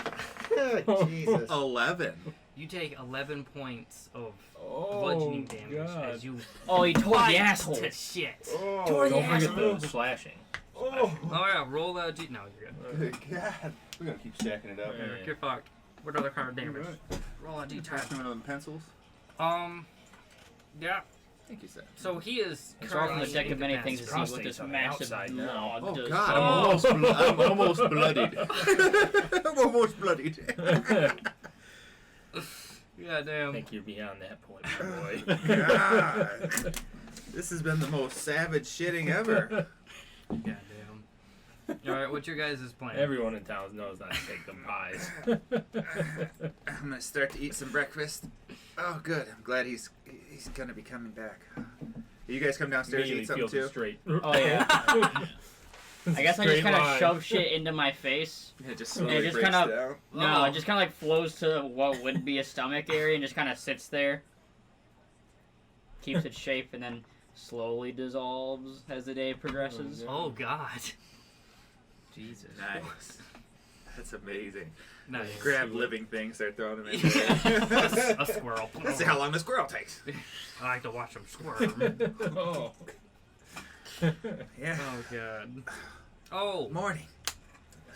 Jesus. 11. You take 11 points of Oh, bludgeoning damage God. as you Oh, he tore the bite asshole. to shit. Oh, Don't forget the slashing. oh. Oh yeah, roll a d. No, you're good. Good God. We're gonna keep stacking it up. Yeah. You're fucked. What other kind of damage? Alright. Roll a Pass me d10. one of them pencils. Yeah. Thank you, sir. So he is It's all from the currently deck of many things to see what Prostate's this on the massive outside now. log Oh does. God, Oh. I'm almost bloodied. I'm almost bloodied. Yeah, I damn. think you're beyond that point, my boy. God. This has been the most savage shitting ever. Goddamn. Alright, what's your guys' plan? Everyone in town knows not to take them pies. I'm gonna start to eat some breakfast. Oh, good. I'm glad he's gonna be coming back. You guys come downstairs and Immediately eat something feels it too? straight. Oh yeah. I guess I just Straight kind of line. shove shit into my face. It just And slowly it just breaks kind of down. no, it just kind of like flows to what would be a stomach area and just kind of sits there, keeps its shape, and then slowly dissolves as the day progresses. Oh God. Jesus. Nice. That's amazing. Nice. Grab living things, start throwing them in there. A squirrel. Let's see how long the squirrel takes. I like to watch them squirm. Oh. Yeah. Oh God. Oh, Morning.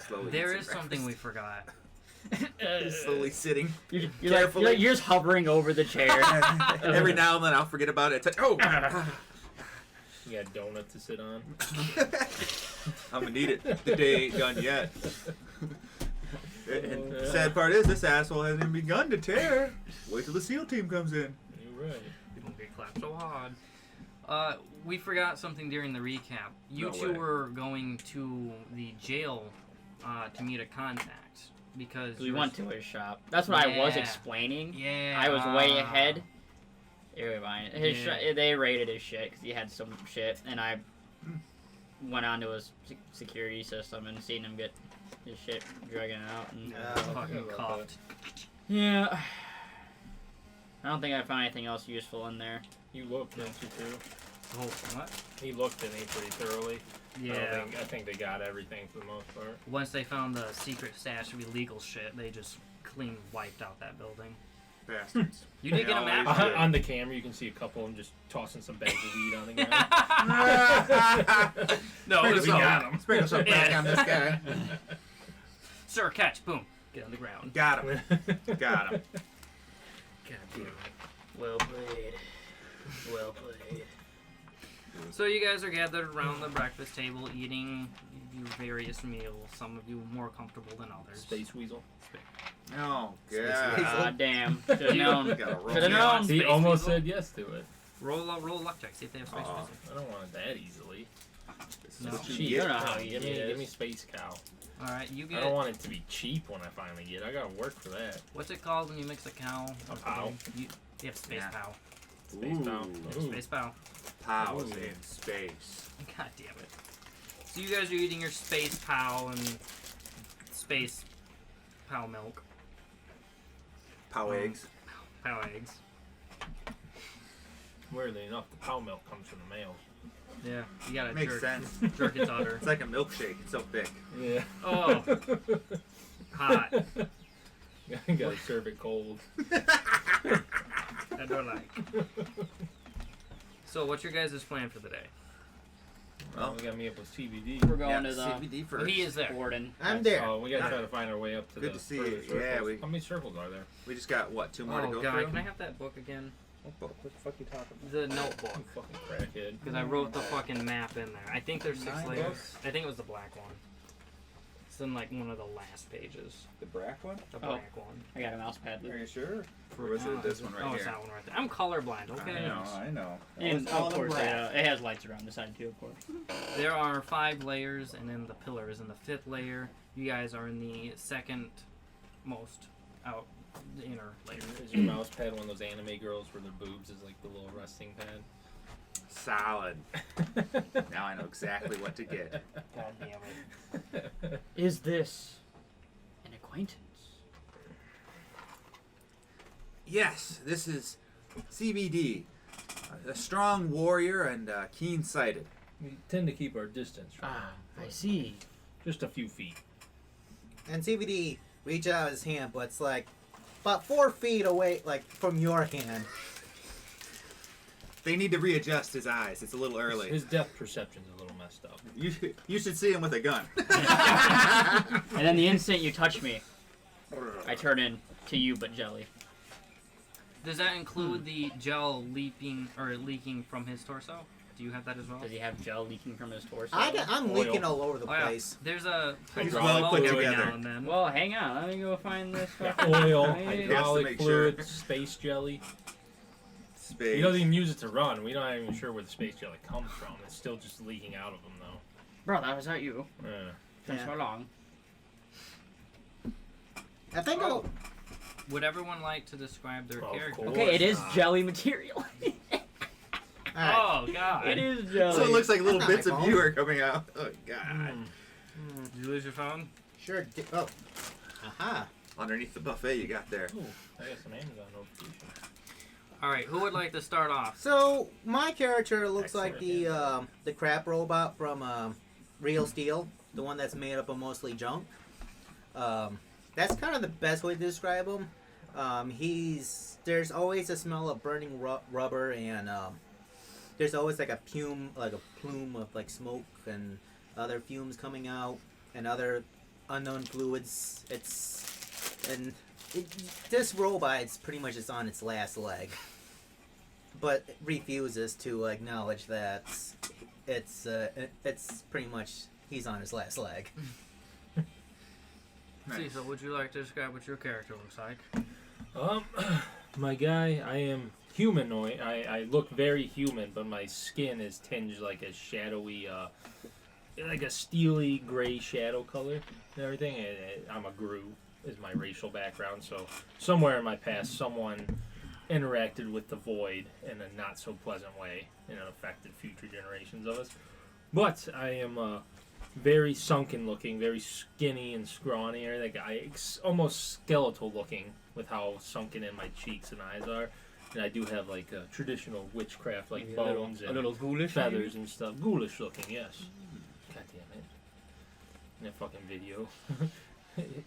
Slowly there eat is some something we breakfast. forgot. Slowly sitting. You're Carefully. you're just hovering over the chair. Every now and then I'll forget about it. Oh! You got a donut to sit on. I'm gonna need it. The day ain't done yet. And the sad part is, this asshole hasn't even begun to tear. Wait till the SEAL team comes in. You're right. Don't get clapped so hard. We forgot something during the recap. You No two way. were going to the jail to meet a contact because We you went to his shop. That's what I was Yeah. explaining. Yeah. I was way ahead. Never mind. His Yeah. they raided his shit because he had some shit, and I went onto his security system and seen him get his shit dragging out. And Yeah, Oh, fucking okay. coughed. yeah, I don't think I found anything else useful in there. You looked, didn't you, too? Oh, what? He looked in it pretty thoroughly. Yeah. I think they got everything for the most part. Once they found the secret stash of illegal shit, they just clean wiped out that building. Bastards. You did get a map? always do. On the camera, you can see a couple of them just tossing some bags of weed on the ground. No, Sprinkle it's some- all- Sprinkle some back on this guy. Sir, catch, boom. Get on the ground. Got him. Got him. God damn it. Well played. Well played. So you guys are gathered around the breakfast table eating your various meals, some of you more comfortable than others. Space Weasel. Oh, Space God. Weasel. God damn. Should've known. Gotta roll. Should've You known. want He Space almost Weasel? said yes to it. Roll a luck check, see if they have space Aw. weasel. I don't want it that easily. This No. is what you Cheap. get. You don't know how he Give me is. Space Cow. Alright, you I get, don't want it to be cheap when I finally get it. I gotta work for that. what's it called when you mix a cow? A pow. You have space Yeah. pow. Space Cow. Ooh. Ooh. Space pow. Powers Ooh. in space. God damn it. So you guys are eating your space pow and space pow milk. Pow eggs. Pow eggs. Weirdly enough, the cow milk comes from the males. Yeah, you gotta Makes jerk, sense. jerk its udder. It's like a milkshake. It's so thick. Yeah. Oh, hot. Gotta serve it cold. I don't like. So, what's your guys' plan for the day? Well, we got me up with CBD. We're going to the CBD first. Well, he is there. warden. I'm there. Oh, we gotta try to find our way up to Good the to see further you. circles. Yeah, we- How many circles are there? We just got, what, 2 more to Oh go god, through? can I have that book again? What book? What the fuck you talking about? The notebook. You fucking crackhead. Because I wrote the fucking map in there. I think there's 6 9 layers. books? I think it was the black one. It's in like one of the last pages. The black one? The Oh. black one. I got a mouse pad. Are you sure? Or was it this one right Oh, it's here? that one right there. I'm colorblind, okay? I know. And All of the course, black. it has lights around the side too, of course. There are 5 layers, and then the pillar is in the 5th layer. You guys are in the second most out, the inner layer. Is your mouse pad one of those anime girls where their boobs is like the little resting pad? Solid. Now I know exactly what to get. God damn it. Is this an acquaintance? Yes, this is CBD. A strong warrior and keen-sighted. We tend to keep our distance from Ah, them. I see. Just a few feet. And CBD reaches out his hand, but it's like about 4 feet away, like from your hand. They need to readjust his eyes. It's a little early. His depth perception's a little messed up. You should see him with a gun. And then the instant you touch me, I turn into you, but jelly. Does that include the gel leaking from his torso? Do you have that as well? Does he have gel leaking from his torso? I'm Oil. leaking all over the Oh, yeah. place. There's a He's smoke well put every together. now and then. Well, hang on. Let me go find this. Oil, Hey. hydraulic make fluid, sure. space jelly. Space. He doesn't even use it to run. We're not even sure where the space jelly comes from. It's still just leaking out of him, though. Bro, that was not you. Yeah. Been Yeah. so long. I think Oh. Would everyone like to describe their Of character? course. Okay, it is not. jelly material. Alright. Oh god. It is jelly. So it looks like little That's not bits my of phone. you are coming out. Oh god. Mm. Did you lose your phone? Sure. Oh. Aha. Underneath the buffet you got there. Ooh, I got some Amazon notifications. Alright, who would like to start off? So my character looks like Excellent. the crap robot from Real Steel, the one that's made up of mostly junk. That's kind of the best way to describe him. There's always a smell of burning rubber, and there's always like a plume of like smoke and other fumes coming out, and other unknown fluids. This robot is pretty much just on its last leg, but it refuses to acknowledge that it's pretty much he's on his last leg. Nice. Cecil, would you like to describe what your character looks like? My guy, I am humanoid. I look very human, but my skin is tinged like a shadowy, like a steely gray shadow color and everything. I'm a Gru, is my racial background. So somewhere in my past, someone interacted with the void in a not so pleasant way, and it affected future generations of us. But I am very sunken looking, very skinny and scrawny, or like almost skeletal looking with how sunken in my cheeks and eyes are. And I do have like traditional witchcraft, like Maybe bones a and little ghoulish, feathers and stuff. Ghoulish looking, yes. God damn it. In that fucking video.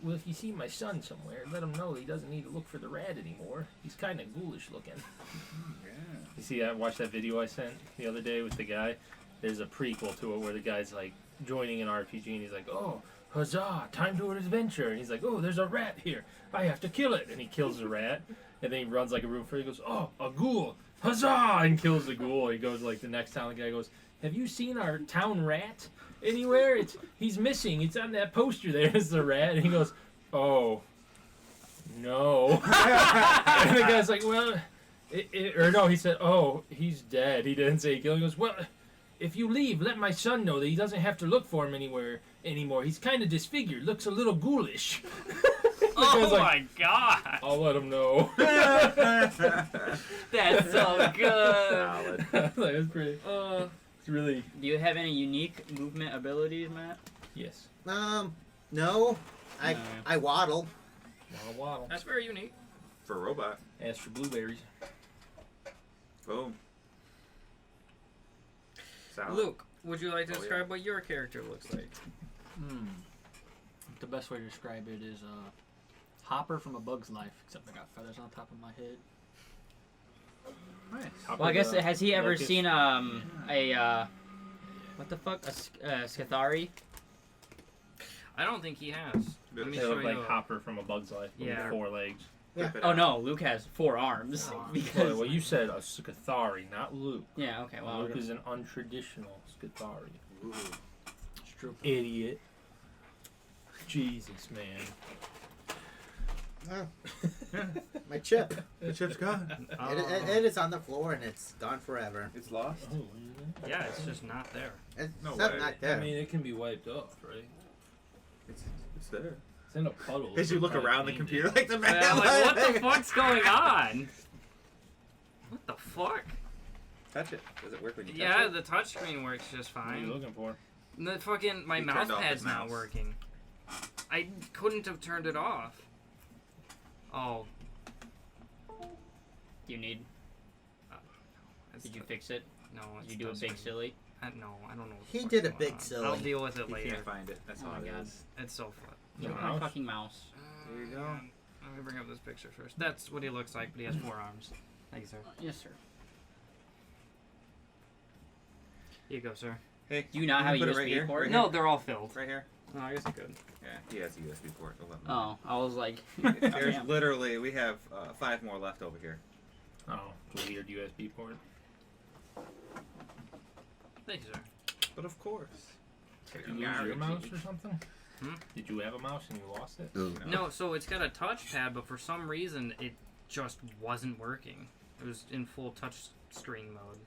Well, if you see my son somewhere, let him know he doesn't need to look for the rat anymore. He's kind of ghoulish looking. Yeah. You see, I watched that video I sent the other day with the guy. There's a prequel to it where the guy's like joining an RPG and he's like, oh, huzzah, time to an adventure. And he's like, oh, there's a rat here. I have to kill it. And he kills the rat. And then he runs like a room for it. He goes, oh, a ghoul. Huzzah! And kills the ghoul. He goes like the next town. The guy goes, have you seen our town rat anywhere? He's missing. It's on that poster there. It's the rat. And he goes, oh, no. And the guy's like, well, or no, he said, oh, he's dead. He didn't say he killed him. He goes, well, if you leave, let my son know that he doesn't have to look for him anymore. He's kind of disfigured. Looks a little ghoulish. Oh like, my god! I'll let him know. That's so good. Solid. That was pretty. It's really. Do you have any unique movement abilities, Matt? Yes. No. I waddle. Waddle. That's very unique. For a robot. Ask for blueberries. Boom. Solid. Luke, would you like to Oh, yeah. describe what your character looks like? The best way to describe it is Hopper from A Bug's Life, except I got feathers on top of my head. Nice. Well, I guess has he ever Locust. seen what the fuck, a Scathari? I don't think he has. Let me They show look you. like Hopper from A Bug's Life with Yeah. 4 legs. Whip it Oh out. no, Luke has 4 arms. Oh. Because Well, you said a Scathari, not Luke. yeah, okay, well, Luke is an untraditional Scathari. Ooh. It's true. Idiot. Jesus, man. My chip. The chip's gone. It is on the floor and it's gone forever. It's lost. Oh, Yeah, it's just not there. It's No not, way. not I there. mean, it can be wiped off, right? It's there. It's in a puddle. As you look Probably around the cleaned computer it. like the man. I'm like, what the fuck's going on? What the fuck? Touch it. Does it work when you touch Yeah, it? the touchscreen works just What are you fine. looking for? The fucking my He mouse turned off pad's his not mouse. working. I couldn't have turned it off. Oh, you need. that's Did you the- fix it? No, Did it you do a doesn't. big silly? No, I don't know. What the He fuck's did a going big on. silly. I'll deal with it You later. can't find it. That's Oh all my it God. is. It's so fun. Your My mouse? fucking mouse. There you go. Let me bring up this picture first. That's what he looks like, but he has 4 arms. Thank you, sir. Yes, sir. Here you go, sir. Hey, Do you not have a put it USB right here, port? right No, they're all filled. Right here. Oh, I guess I could. Yeah, he has a USB port. 11. Oh, I was like, There's damn. literally, we have 5 more left over here. Oh, it's a weird USB port. Thank you, sir. But of course. Did you lose your mouse or something? Hmm? Did you have a mouse and you lost it? No, so it's got a touchpad, but for some reason it just wasn't working. It was in full touch screen mode.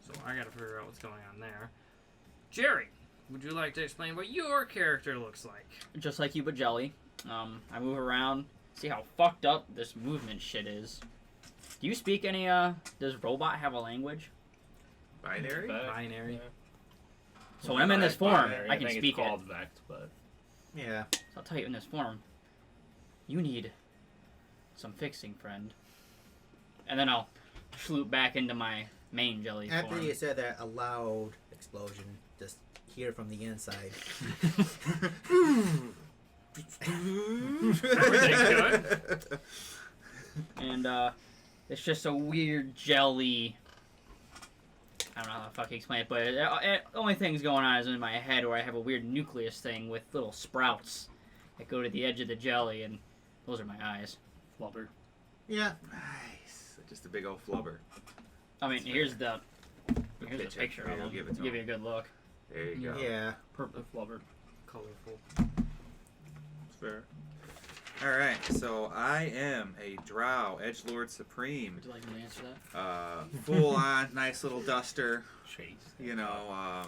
So I gotta figure out what's going on there. Jerry, would you like to explain what your character looks like? Just like you, but jelly. I move around. See how fucked up this movement shit is. Do you speak any? Does robot have a language? Binary? Binary. Yeah. So when I'm in this form, Binary. I can think speak it's it. called Vect, but Yeah. So I'll tell you in this form. You need some fixing, friend. And then I'll sloop back into my main jelly After form. you said that, a loud explosion just here from the inside. good? And it's just a weird jelly. I don't know how the fuck to explain it, but the only thing's going on is in my head where I have a weird nucleus thing with little sprouts that go to the edge of the jelly, and those are my eyes. flubber. Yeah. Nice. Just a big old flubber. I mean, here's the Picture. picture Here, of them. give it to Give him. you a good look. There you go. Yeah. Purple flubber. Colorful. It's fair. Alright, so I am a Drow, Edgelord Supreme. Would you like me to answer that? Full on, nice little duster. Shades. You know,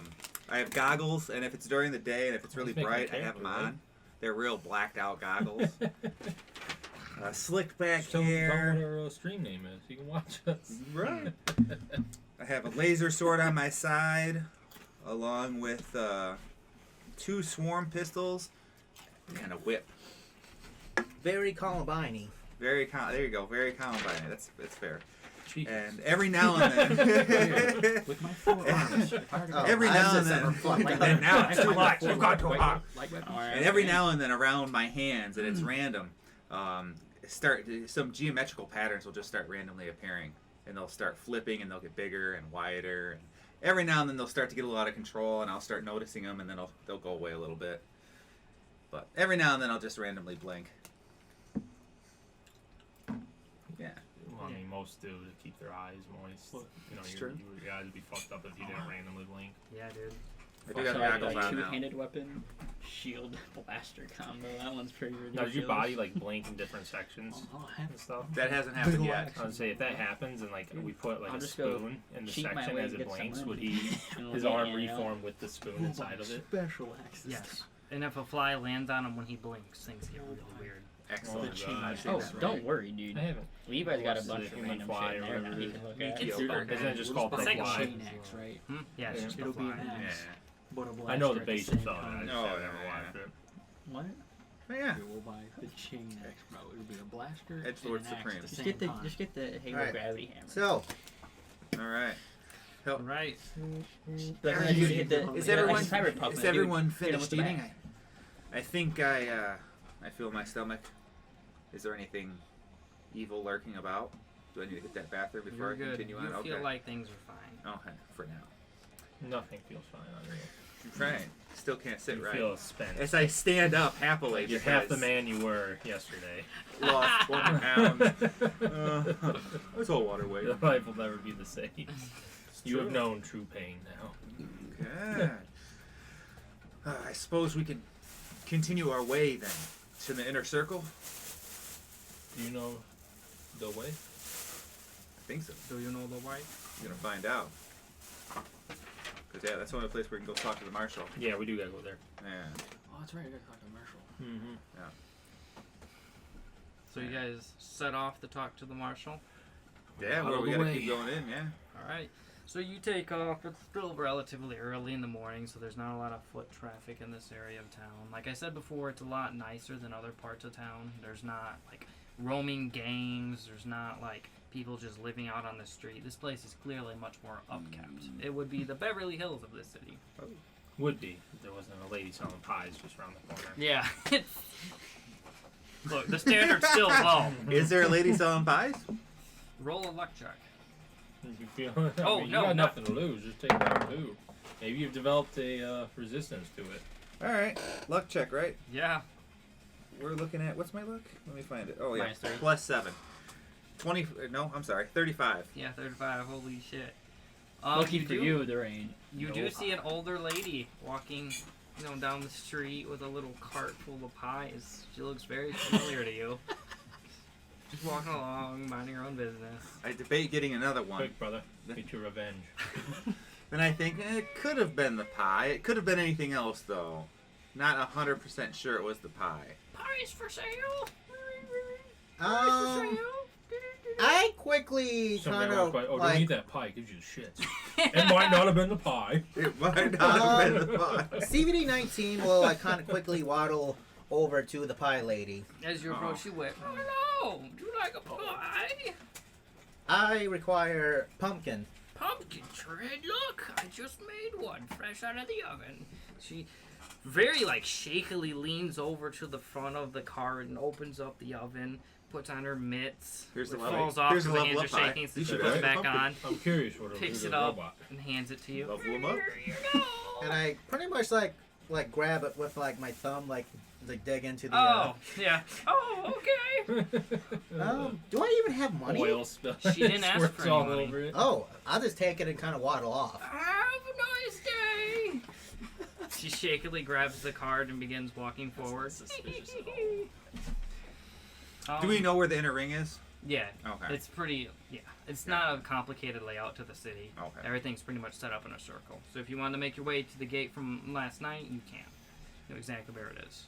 I have goggles, and if it's during the day and if it's really He's making a bright, I have them character, on. They're real blacked out goggles. Slicked back Tell them hair. what our stream name is. You can watch us. Right. I have a laser sword on my side, along with 2 swarm pistols and a whip. Very Columbine-y. Very there you go. Very Columbine. That's fair. Jesus. And every now and then, With my forearms. every now and then, now it's too much. You've got too much. Alright, And every okay. now and then, around my hands, and it's random. Some geometrical patterns will just start randomly appearing, and they'll start flipping, and they'll get bigger and wider. And every now and then, they'll start to get a little out of control, and I'll start noticing them, and then they'll go away a little bit. But every now and then, I'll just randomly blink. Yeah. Well, I mean, most do to keep their eyes moist. Well, You know, it's your true. eyes would be fucked up if you didn't randomly blink. Yeah, dude. I do So have I goggles like on now. two-handed weapon, shield, blaster combo. That one's pretty ridiculous. Now, does your body like blink in different sections Oh, I have and stuff? That hasn't happened yet. I would say if that happens and like we put like I'll a just go spoon in the cheat my section way as and it get blinks, some would in. he And his we'll arm get it out. reform with the spoon inside of it? Special access. Yes. And if a fly lands on him when he blinks, things get really weird. Excellent. Oh, God. I've seen Oh, that, don't right? worry, dude. I haven't. Levi's got a What's bunch the of human random fly shit in or there now whatever you it can is? look at. It's Computer. Isn't it just called It's the like fly? chain axe, right? Hmm? Yeah, it's Yeah. just a It'll be fly. an Yeah. axe. But a I know the blaster at the basics same of it. I time. just Oh, have yeah, never yeah. watched it. What? Oh, yeah. You will buy the chain axe, bro. It'll be a blaster Edgelord and an axe Supreme. at the Just same get the time. just get the Halo Alright. gravity hammer. So, All right. Right. Like, Are you you- hit the, Is like everyone Cyberpunk, is dude. everyone Hit him with finished the eating? bat. I think I feel my stomach. Is there anything evil lurking about? Do I need to hit that bathroom before You're I good. continue You on? Okay. feel like things are fine. Okay, for now. Nothing feels fine on you. Right. Still can't sit You right. feel spent. As I stand up happily, You're half the man you were yesterday. Lost 1 pound. That's all water weight. Your life will never be the same. You have true. known true pain now. Good. I suppose we can continue our way then to the inner circle. Do you know the way? I think so. Do you know the way? We're gonna find out. Cause yeah, that's the only place where we can go talk to the marshal. Yeah, we do gotta go there. Yeah. Oh, that's right. I gotta talk to Marshall. Mm-hmm. So you guys set off to talk to the marshal? Yeah, Out well, of we the gotta way. keep going in. Yeah. Alright. So you take off. It's still relatively early in the morning, so there's not a lot of foot traffic in this area of town. Like I said before, it's a lot nicer than other parts of town. There's not, like, roaming gangs. There's not, like, people just living out on the street. This place is clearly much more upkept. It would be the Beverly Hills of this city. Would be if there wasn't a lady selling pies just around the corner. Yeah. Look, the standard's still low. Is there a lady selling pies? Roll a luck check. You feel? Oh, you no, got not- nothing to lose. Just take round two. Maybe you've developed a resistance to it. All right. Luck check, right? Yeah. We're looking at what's my luck? Let me find it. Oh yeah, -3. +7. 20. No, I'm sorry. 35. Yeah, 35. Holy shit. Lucky for do- you, there ain't. You No. do see an older lady walking, down the street with a little cart full of pies. She looks very familiar to you. Just walking along, minding her own business. I debate getting another one. Quick, brother, get your revenge. Then I think it could have been the pie. It could have been anything else though. Not 100% sure it was the pie. Pies for sale. I quickly Somebody kind walks of by, oh, don't like eat that pie. It gives you shits. It might not have been the pie. It might not have been the pie. CVD 19 will like kind of quickly waddle over to the pie lady. As you approach, she went, "Hello, do you like a pie? I require pumpkin. Pumpkin tread. Look, I just made one, fresh out of the oven." She very shakily leans over to the front of the cart and opens up the oven, puts on her mitts, Here's the it level- falls off here's because the the hands level are up shaking, pie. so You she should puts it have back pumpkin. on, I'm curious what picks a it up, robot. and hands it to you. Level 'em up. Here you go. And I pretty much like grab it with like my thumb, like dig into the. Oh, yeah. Oh, okay. Do I even have money? Oil spill. She didn't ask Squirts for any all money. over it. Oh, I'll just take it and kind of waddle off. Have a nice day. She shakily grabs the card and begins walking forward. Suspicious Do we know where the inner ring is? Yeah. Okay. It's pretty, it's not a complicated layout to the city. Okay. Everything's pretty much set up in a circle. So if you want to make your way to the gate from last night, you can. You know exactly where it is.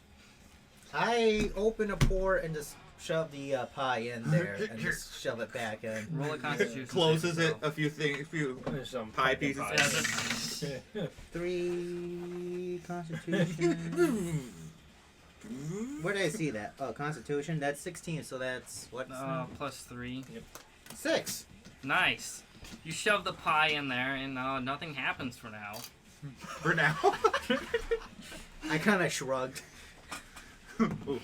I open a port and just shove the pie in there and just shove it back in. Roll a constitution. Closes saving it a few things. There's some Pie pumpkin pieces. pies. 3 Constitution. Where did I see that? Oh, Constitution. That's 16. So that's what? Plus 3. 6. Nice. You shove the pie in there, and nothing happens for now. For now. I kind of shrugged. Ooh.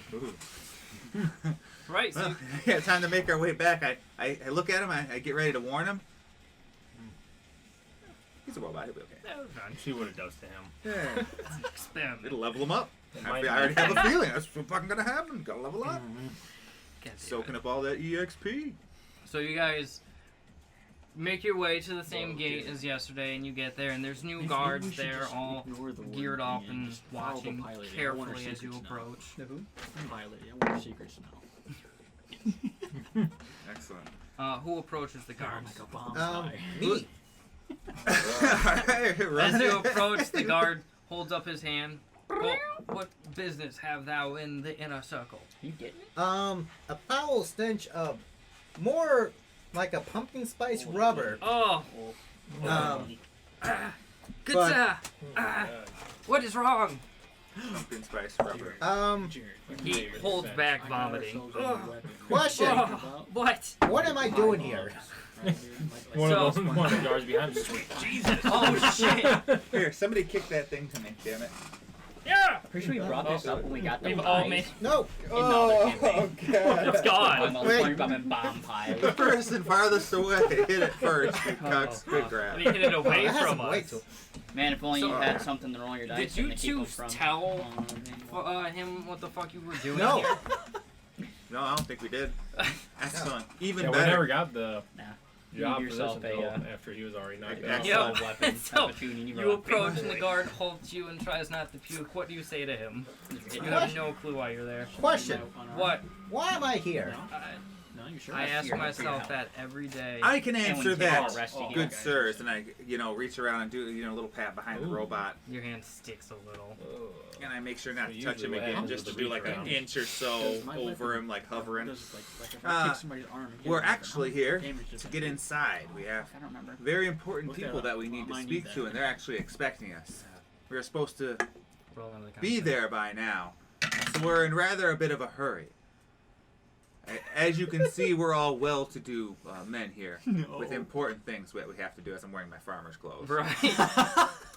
Right. So Well, yeah, time to make our way back. I look at him. I get ready to warn him. He's a robot. He'll be okay. See what it does to him. Yeah. Experiment. It'll level him up. It I might already not. have a feeling that's what's fucking gonna happen. Gotta level up. Can't do Soaking it. up all that EXP. So you guys make your way to the same Whoa, gate dude. as yesterday, and you get there, and there's new Maybe guards we should there, just all ignore the word geared up thing and just follow the watching pilot. I want our carefully as you secrets now. approach. The who? Pilot, I want your secrets now. Excellent. Who approaches the guards? Like a bomb spy. Me. As you approach, the guard holds up his hand. What business have thou in the inner circle? You get me? A foul stench of more like a pumpkin spice rubber. Oh, Um, good But- sir. Oh my God. What is wrong? Pumpkin spice rubber. Jared, He Very holds defense. back I got vomiting. ourselves a new Ugh. weapon. Question. Oh, what? What am I doing here? Right, dude? Like- One So- of those one of the guards behind him. Sweet Jesus. Oh shit! Here, somebody kick that thing to me, damn it. Yeah. Pretty sure we brought this up when we got the We've all pies. made. No. In the other campaign. God. It's gone. One Wait. SpongeBob and bomb pie. The person farthest away hit it first. You Oh, cucks. Good fuck. grab. And he hit it away That from hasn't way us. too- Man, if only you So- had something to roll your dice Did in you to keep them two from. tell Oh, him what the fuck you were doing? No. here? No, I don't think we did. Excellent. Even Yeah, we better. never got the Nah. job Give yourself position a, until after he was already knocked out. Excellent. Yep. weapon. So, That's what you need. You approach and the guard halts you and tries not to puke. What do you say to him? You have no clue why you're there. Question. What? Why am I here? No, you sure? I ask your myself help. that every day. I can And when answer you take that, all rest, you good guys. sirs. And I, reach around and do, a little pat behind the Ooh. robot. Your hand sticks a little. And I make sure not So to touch him usually what again, happens just is to the do like reach an around. inch or so Does my over weapon- him, like hovering. Does, like if Uh, I kick somebody's arm and hit We're them, how actually much here damage does to that get do? inside. We have I don't remember. very important Look that people up. that we need I to might speak need to, that. and they're actually expecting us. We're supposed to Roll into the be contract. there by now, so we're in rather a bit of a hurry. As you can see, we're all well-to-do men here with important things that we have to do. As I'm wearing my farmer's clothes, Right.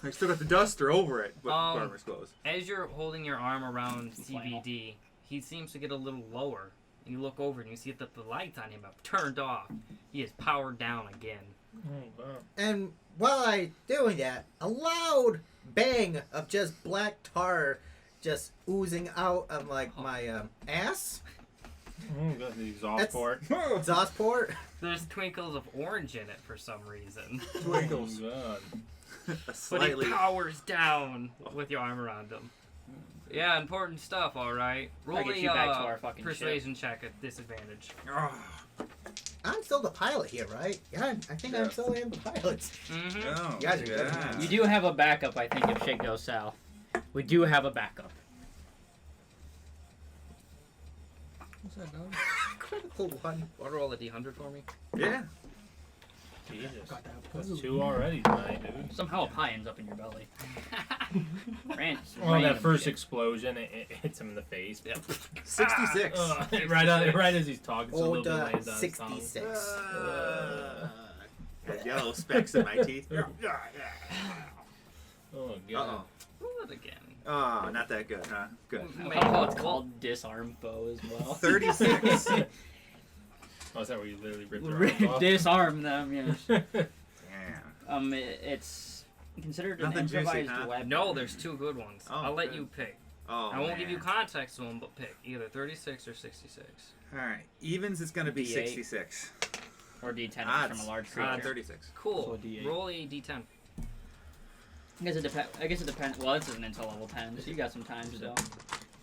I still got the duster over it, but farmer's clothes. As you're holding your arm around Flannel. CBD, he seems to get a little lower. And you look over and you see that the lights on him have turned off. He is powered down again. Oh, wow. And while I doing that, a loud bang of just black tar just oozing out of like my ass, Oh, got the exhaust That's- port. exhaust port. There's twinkles of orange in it for some reason. Twinkles. Oh, God. But Slightly. he powers down with your arm around him. Yeah, important stuff, alright. Roll get a you back to our fucking persuasion check at disadvantage. Oh, I'm still the pilot here, right? Yeah, I think I Yeah. still am the pilot. Mm-hmm. oh, You guys are good. yeah. You do have a backup, I think, if shit goes south. We do have a backup. What's that, dog? Critical one. Want to roll a d100 for me? Yeah. Jesus. Got that That's puzzle. 2 already tonight, dude. Somehow a pie ends up in your belly. Well, that first explosion, it hits him in the face. Yep. 66. Right as he's talking, so a little Old bit lands on his tongue. 66. Got yellow specks in my teeth. Oh, God. Uh-oh. Roll it again. Oh, not that good, huh? Good. I love how it's called disarm foe as well. 36. Oh, is that where you literally ripped their arms off? Disarm them, yes. Damn. It's considered an Nothing juicy, improvised huh? weapon. No, there's two good ones. Oh, I'll let good. you pick. Oh, I won't give you man. context to them, but pick either 36 or 66. All right. Evens is going to be D8. 66. Or D10 if it's Odds. from a large creature. 36. Cool. So a D8. Roll a d10. I guess it depends. Well, this isn't until level 10, so you got some time still.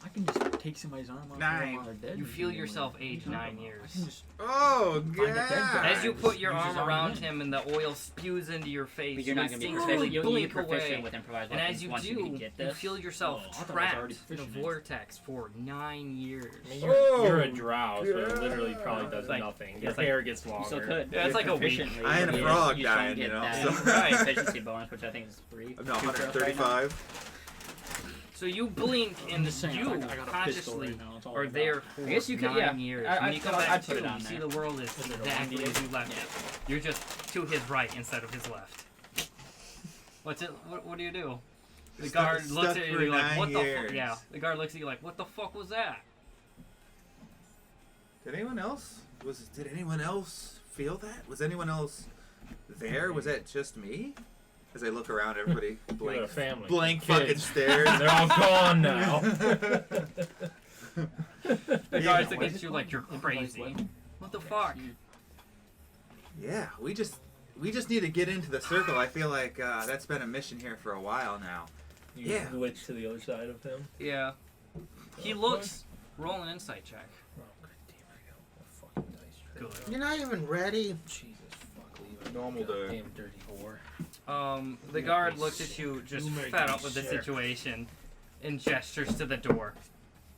I can just take somebody's arm off 9. while they're dead. You and feel then, yourself like, age you know, 9 I years. can just Oh, Find a dead guy. As you put your Use arm his arm around again. him and the oil spews into your face, But you're you not going to be instinctively proficient. You'll blink be proficient away. with improvised And weapons as you once do, you get you this. feel yourself Oh, I thought I was trapped already in a proficient. vortex for 9 years. I mean, you're a drow, so it literally probably does Like- nothing. Your it's like- hair gets You longer. still could. Yeah, it's like a week. Proficiently, I ain't a you frog just don't dying, get you know, that so- Right. efficiency bonus, which I think is 3. No, 135. So you blink I'm and just saying, you I got a pistol consciously right now. That's all are I got. there for I guess you could, 9 yeah. years. I When you come thought back I'd to put it you on see there. the world is Is it a exactly 1D8? as you left it. You're just to his right instead of his left. What's it? What do you do? The guard Stuck looks at you for like, 9 what the fuck? years. Yeah. The guard looks at you like, what the fuck was that? Did anyone else? Did anyone else feel that? Was anyone else there? Was that just me? As I look around, everybody You got a blank, family. blank Kids. fucking stares. They're all gone now. The guard's looking at you like you're crazy. Weapon. What the fuck? Yeah, we just need to get into the circle. I feel like that's been a mission here for a while now. You Yeah. glitch to the other side of him. Yeah. He looks. Roll an insight check. Oh, god damn, I got a fucking dice tray. Good. You're not even ready. Jesus fuck, leave it. Normal day. Damn dirty whore. The guard looks at you just You make fed me up with the sick. situation and gestures to the door.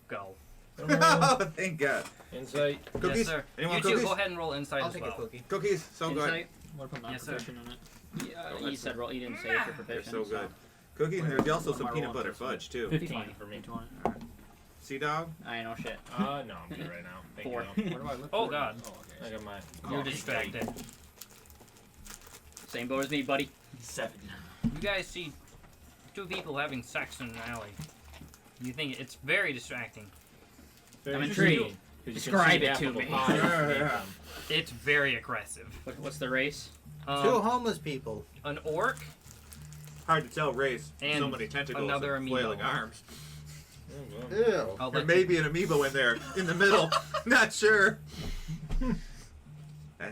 Go. Oh, thank God. Insight. Cookies? Yes, sir. Anyone You two cookies? go ahead and roll insight I'll as take well. a cookie. Cookies, so good. Insight. What if I'm not Yes, sir. proficient in it? Yeah, Oh, you that's- said roll. You didn't say if you're They're proficient. so good. Cookies, and there's also What am some I peanut rolling butter for this fudge too. 15 for me. 20. Sea dog? I ain't no shit. No, I'm good right now. Thank 4. you. Where do I look Oh, for it? God. Oh, I okay. got my. You're distracted. Same boat as me, buddy. 7. You guys see two people having sex in an alley. You think it's very distracting. I'm intrigued. Describe it to me. It's very aggressive. What's the race? Two Um, homeless people. an orc Hard to tell race. And so many tentacles another and amiibo. flailing arms. Ew. I'll There let may you- be an amiibo in there, in the middle. Not sure.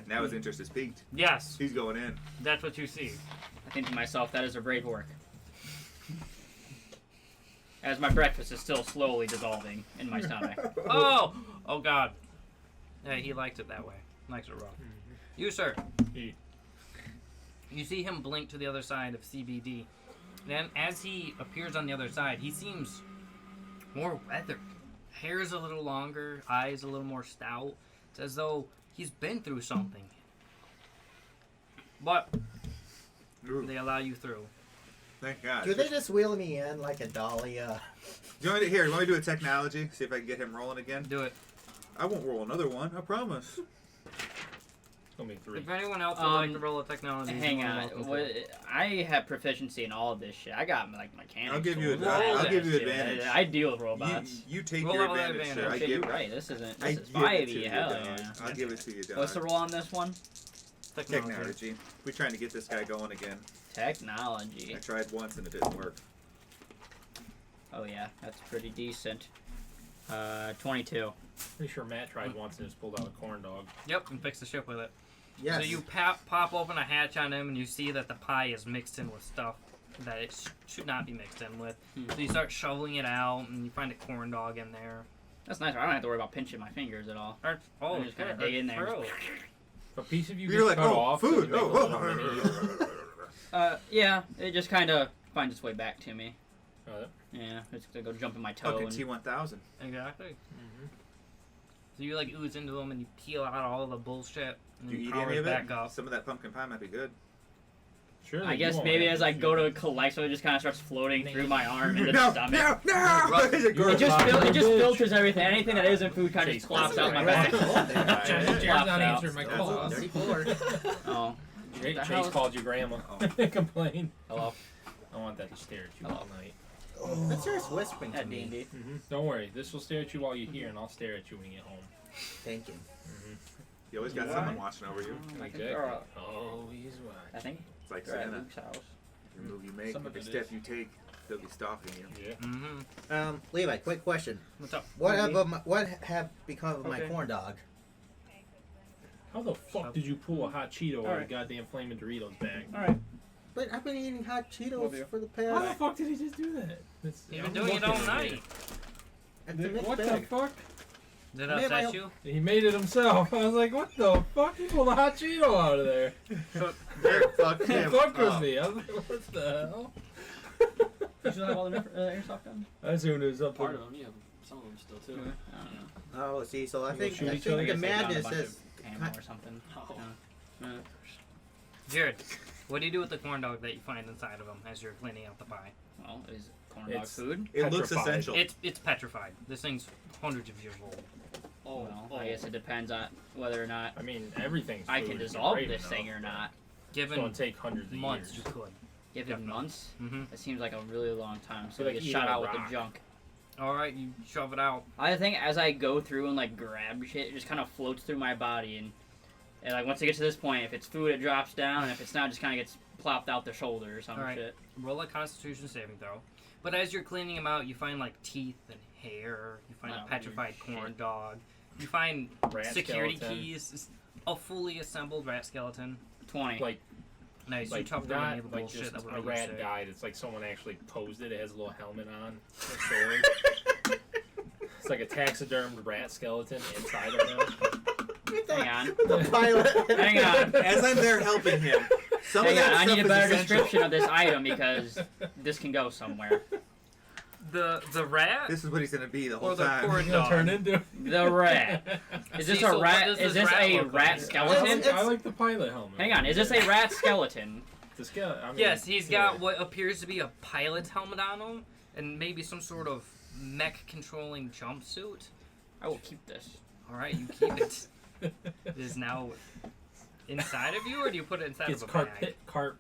Now his interest is piqued. Yes, He's going in. that's what you see. I think to myself, that is a brave work. As my breakfast is still slowly dissolving in my stomach. Oh! Oh god. Yeah, he likes it that way. Likes it raw. You, sir. Eat. You see him blink to the other side of CBD. Then, as he appears on the other side, he seems more weathered. Hair's a little longer, eyes a little more stout. It's as though he's been through something. But Ooh, they allow you through. thank God. Do they just wheel me in like a dolly? Do you want me to, here, you want me to do a technology? See if I can get him rolling again? Do it. I won't roll another one, I promise. It's gonna be 3. If anyone else would like to roll a technology, Hang you're on. welcome to. What, I have proficiency in all of this shit. I got like mechanics. I'll give you tools, Roll all I'll that give you shit. advantage. I deal with robots. You take Roll your out that advantage, sir. advantage. I Shit, give, you're right. This isn't. I This is give it 5e. to you, Hell dog. yeah. I'll give it to you, dog. What's the roll on this one? Technology. We're trying to get this guy going again. Technology. I tried once and it didn't work. Oh yeah, that's pretty decent. 22. Pretty sure Matt tried once and just pulled out a corn dog. Yep, and fix the ship with it. Yes. So you pop open a hatch on him, and you see that the pie is mixed in with stuff that it should not be mixed in with. Hmm. So you start shoveling it out, and you find a corn dog in there. That's nice. I don't have to worry about pinching my fingers at all. Oh, I'm just gonna okay, dig in there. true. If a piece of you You're gets like, cut oh, off, does it food. make a Oh, little mini- Yeah, it just kind of finds its way back to me. Oh, Yeah, it's gonna go jump in my toe. Fucking And, T1000. Exactly. mhm. So you like ooze into them, and you peel out all the bullshit, and Do you eat power any it of it? back up. Some of that pumpkin pie might be good. Surely I you guess won't maybe have as to I go feed to collect, so it just kind of starts floating through my arm into no, the stomach. no! Right. Is it You It gross? just, Fucking it just bitch. filters everything. Anything that isn't food kind of just Chase, plops out my that's back. right. Yeah. Jared's Flops not out. answering my That's calls. awesome. 34. Oh, Chase the hell? called you grandma. Oh. Complain. hello. I want that to stare at you Hello. all night. That starts whispering to At me. D&D. Don't worry, this will stare at you while you're here, and I'll stare at you when you get home. Thank you. You always got someone watching over you. I think Exactly. they're, Oh, he's I watching. think It's like they're at Santa. Luke's house. Every move you make, Some of every it step is. you take, they'll be stalking you. Yeah. Mm-hmm. Levi, quick question. What's up? What have become of my Okay. corn dog? How the fuck did you pull a hot Cheeto out of Alright. a goddamn flaming Doritos bag? All right. But I've been eating hot Love Cheetos you. for the How the past. fuck did he just do that? You've been doing it all night. At the mixed What the bag. fuck? Did it I made my upset own- you? He made it himself. I was like, what the fuck? He pulled a hot Cheeto out of there. Derek, fuck him. Fuck was up. me. I was like, what the hell? You still have all the airsoft guns? I assumed it was something. Part of them, you have some of them still too. I don't know. Oh, see, so I You think, shoot I each think other? the I guess they found a madness bunch is. of ammo or something. Oh. Yeah. Jared, What do you do with the corn dog that you find inside of him as you're cleaning out the pie? Well, is corn dog It's- food? It looks Petrified. essential. It's petrified. This thing's hundreds of years old. Well, I guess it depends on whether or not I mean, everything's I food can if you're dissolve brave this enough, thing or but not. It's Given going to take hundreds of months, years. you could. Given Definitely. months, Mm-hmm. it seems like a really long time. So Like it gets eating shot a out with rock. the junk. All right, you shove it out. I think as I go through and like grab shit, it just kind of floats through my body, and like once it gets to this point, if it's food, it drops down, and if it's not, it just kind of gets plopped out the shoulder or some All right. shit. Roll a Constitution saving throw. But as you're cleaning them out, you find like teeth and hair. You find Oh, a petrified weird corn shit. dog. You find Rat security skeleton. keys. A fully assembled rat skeleton. 20. Like, Nice. like you tough to not enable like bullshit just that would a make you rat sick. died. It's like someone actually posed it. It has a little helmet on. A sword. It's like a taxidermed rat skeleton inside of him. Hang on. The pilot. Hang on. As I'm there helping him, some Hang of on, that I stuff need a is better essential. description of this item because this can go somewhere. The rat This is what he's gonna be the whole or the time. corn He's gonna dog. turn into. The rat. Is this See, a so what rat? does Is this this rat a look rat like? skeleton? I like the pilot helmet. Hang on, is this a rat skeleton? The skeleton. I mean, Yes, he's yeah. got what appears to be a pilot's helmet on him, and maybe some sort of mech controlling jumpsuit. I will keep this. All right, you keep it. It is now inside of you, or do you put it inside It's of a bag? or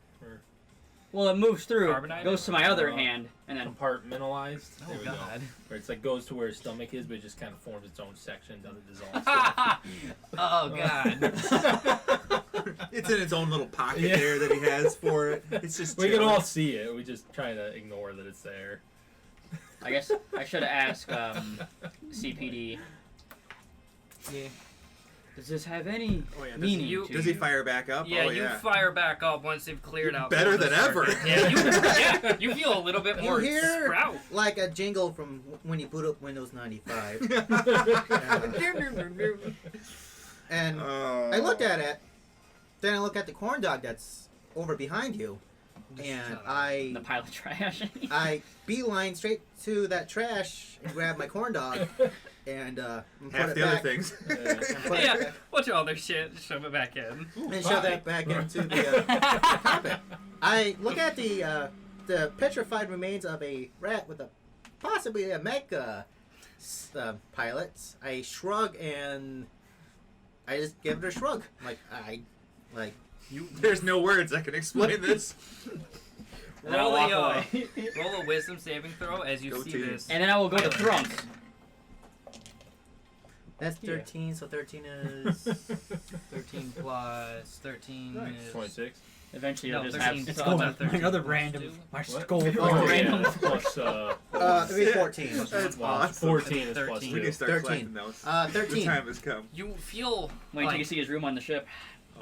Well, it moves through, Carbonite? goes to my other hand, and then compartmentalized. Oh There we go. God! Where it's like goes to where his stomach is, but it just kind of forms its own section, doesn't dissolve. Oh God! It's in its own little pocket Yeah. there that he has for it. It's just We can chilling. all see it. We just try to ignore that it's there. I guess I should ask CPD. Yeah. Does this have any Oh, yeah, does meaning you- to Does you? he fire back up? Yeah, oh, you yeah. fire back up once they've cleared out. Better the than ever. circuit. Yeah, you feel a little bit You more hear sprout. like a jingle from when you boot up Windows 95. And I look at it, then I look at the corn dog that's over behind you, and I The pilot trash. beeline straight to that trash and grab my corn dog and put half it the other back. things. And put it Yeah, back, what's your other shit? Just shove it back in. and shove that back into the carpet. I look at the petrified remains of a rat with a possibly a mech pilot. I shrug and I just give it a shrug. There's no words that can explain this. And then I'll walk away. Roll a wisdom saving throw as you Go see team. this. And then I will go to Thrums. That's 13, so 13 is 13 plus 13 is 26. Eventually, No, you'll just 13 have plus it's going about to my 13 other plus random, 2. my What? skull Oh, random. yeah. Plus, it'd be 14. That's well, awesome. 14 is plus 13. We need to 2. start 13. collecting those. 13. The time has come. You feel Wait until you like see his room on the ship.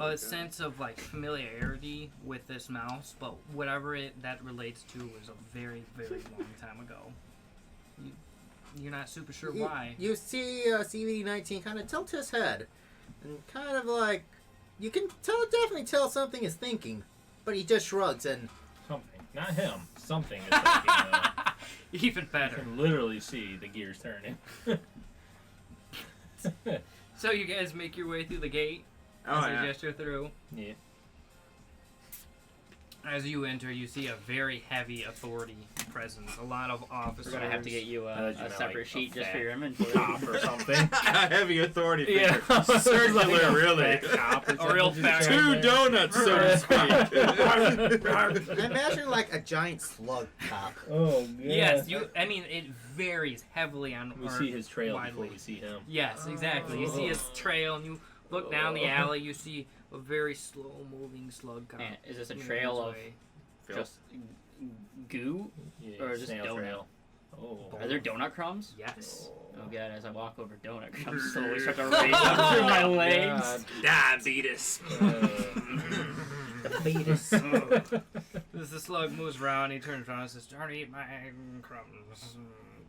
Oh, a God. sense of like familiarity with this mouse, but whatever that relates to was a very, very long time ago. You're not super sure why. You see CVD-19 kind of tilt his head and kind of like you can definitely tell something is thinking, but he just shrugs and Something. Not him. Something is thinking, Even you better. can literally see the gears turning. So you guys make your way through the gate Oh, as yeah. you gesture through. Yeah. As you enter, you see a very heavy authority presence. A lot of officers. We're gonna have to get you I a thought you meant, separate like, sheet a just for fat your inventory. Cop or something. Heavy authority Yeah. figure. Circular, Like a really. fat cop or A real something fat- just Two standing there. donuts, so to speak. I imagine like a giant slug cop. Oh, yeah. Yes, I mean, it varies heavily on. We or see his trail widely. before we see him. Yes, exactly. You see his trail, and you look down the alley. You see a very slow-moving slug cop. And is this a moving trail his of way. just goo? Yeah, Or just snail donut. trail. Oh. Are there donut crumbs? Yes. Oh god, as I walk over donut crumbs slowly start to race up through my legs. God. Diabetes. The fetus. As the slug moves around, he turns around and says, "Don't eat my crumbs.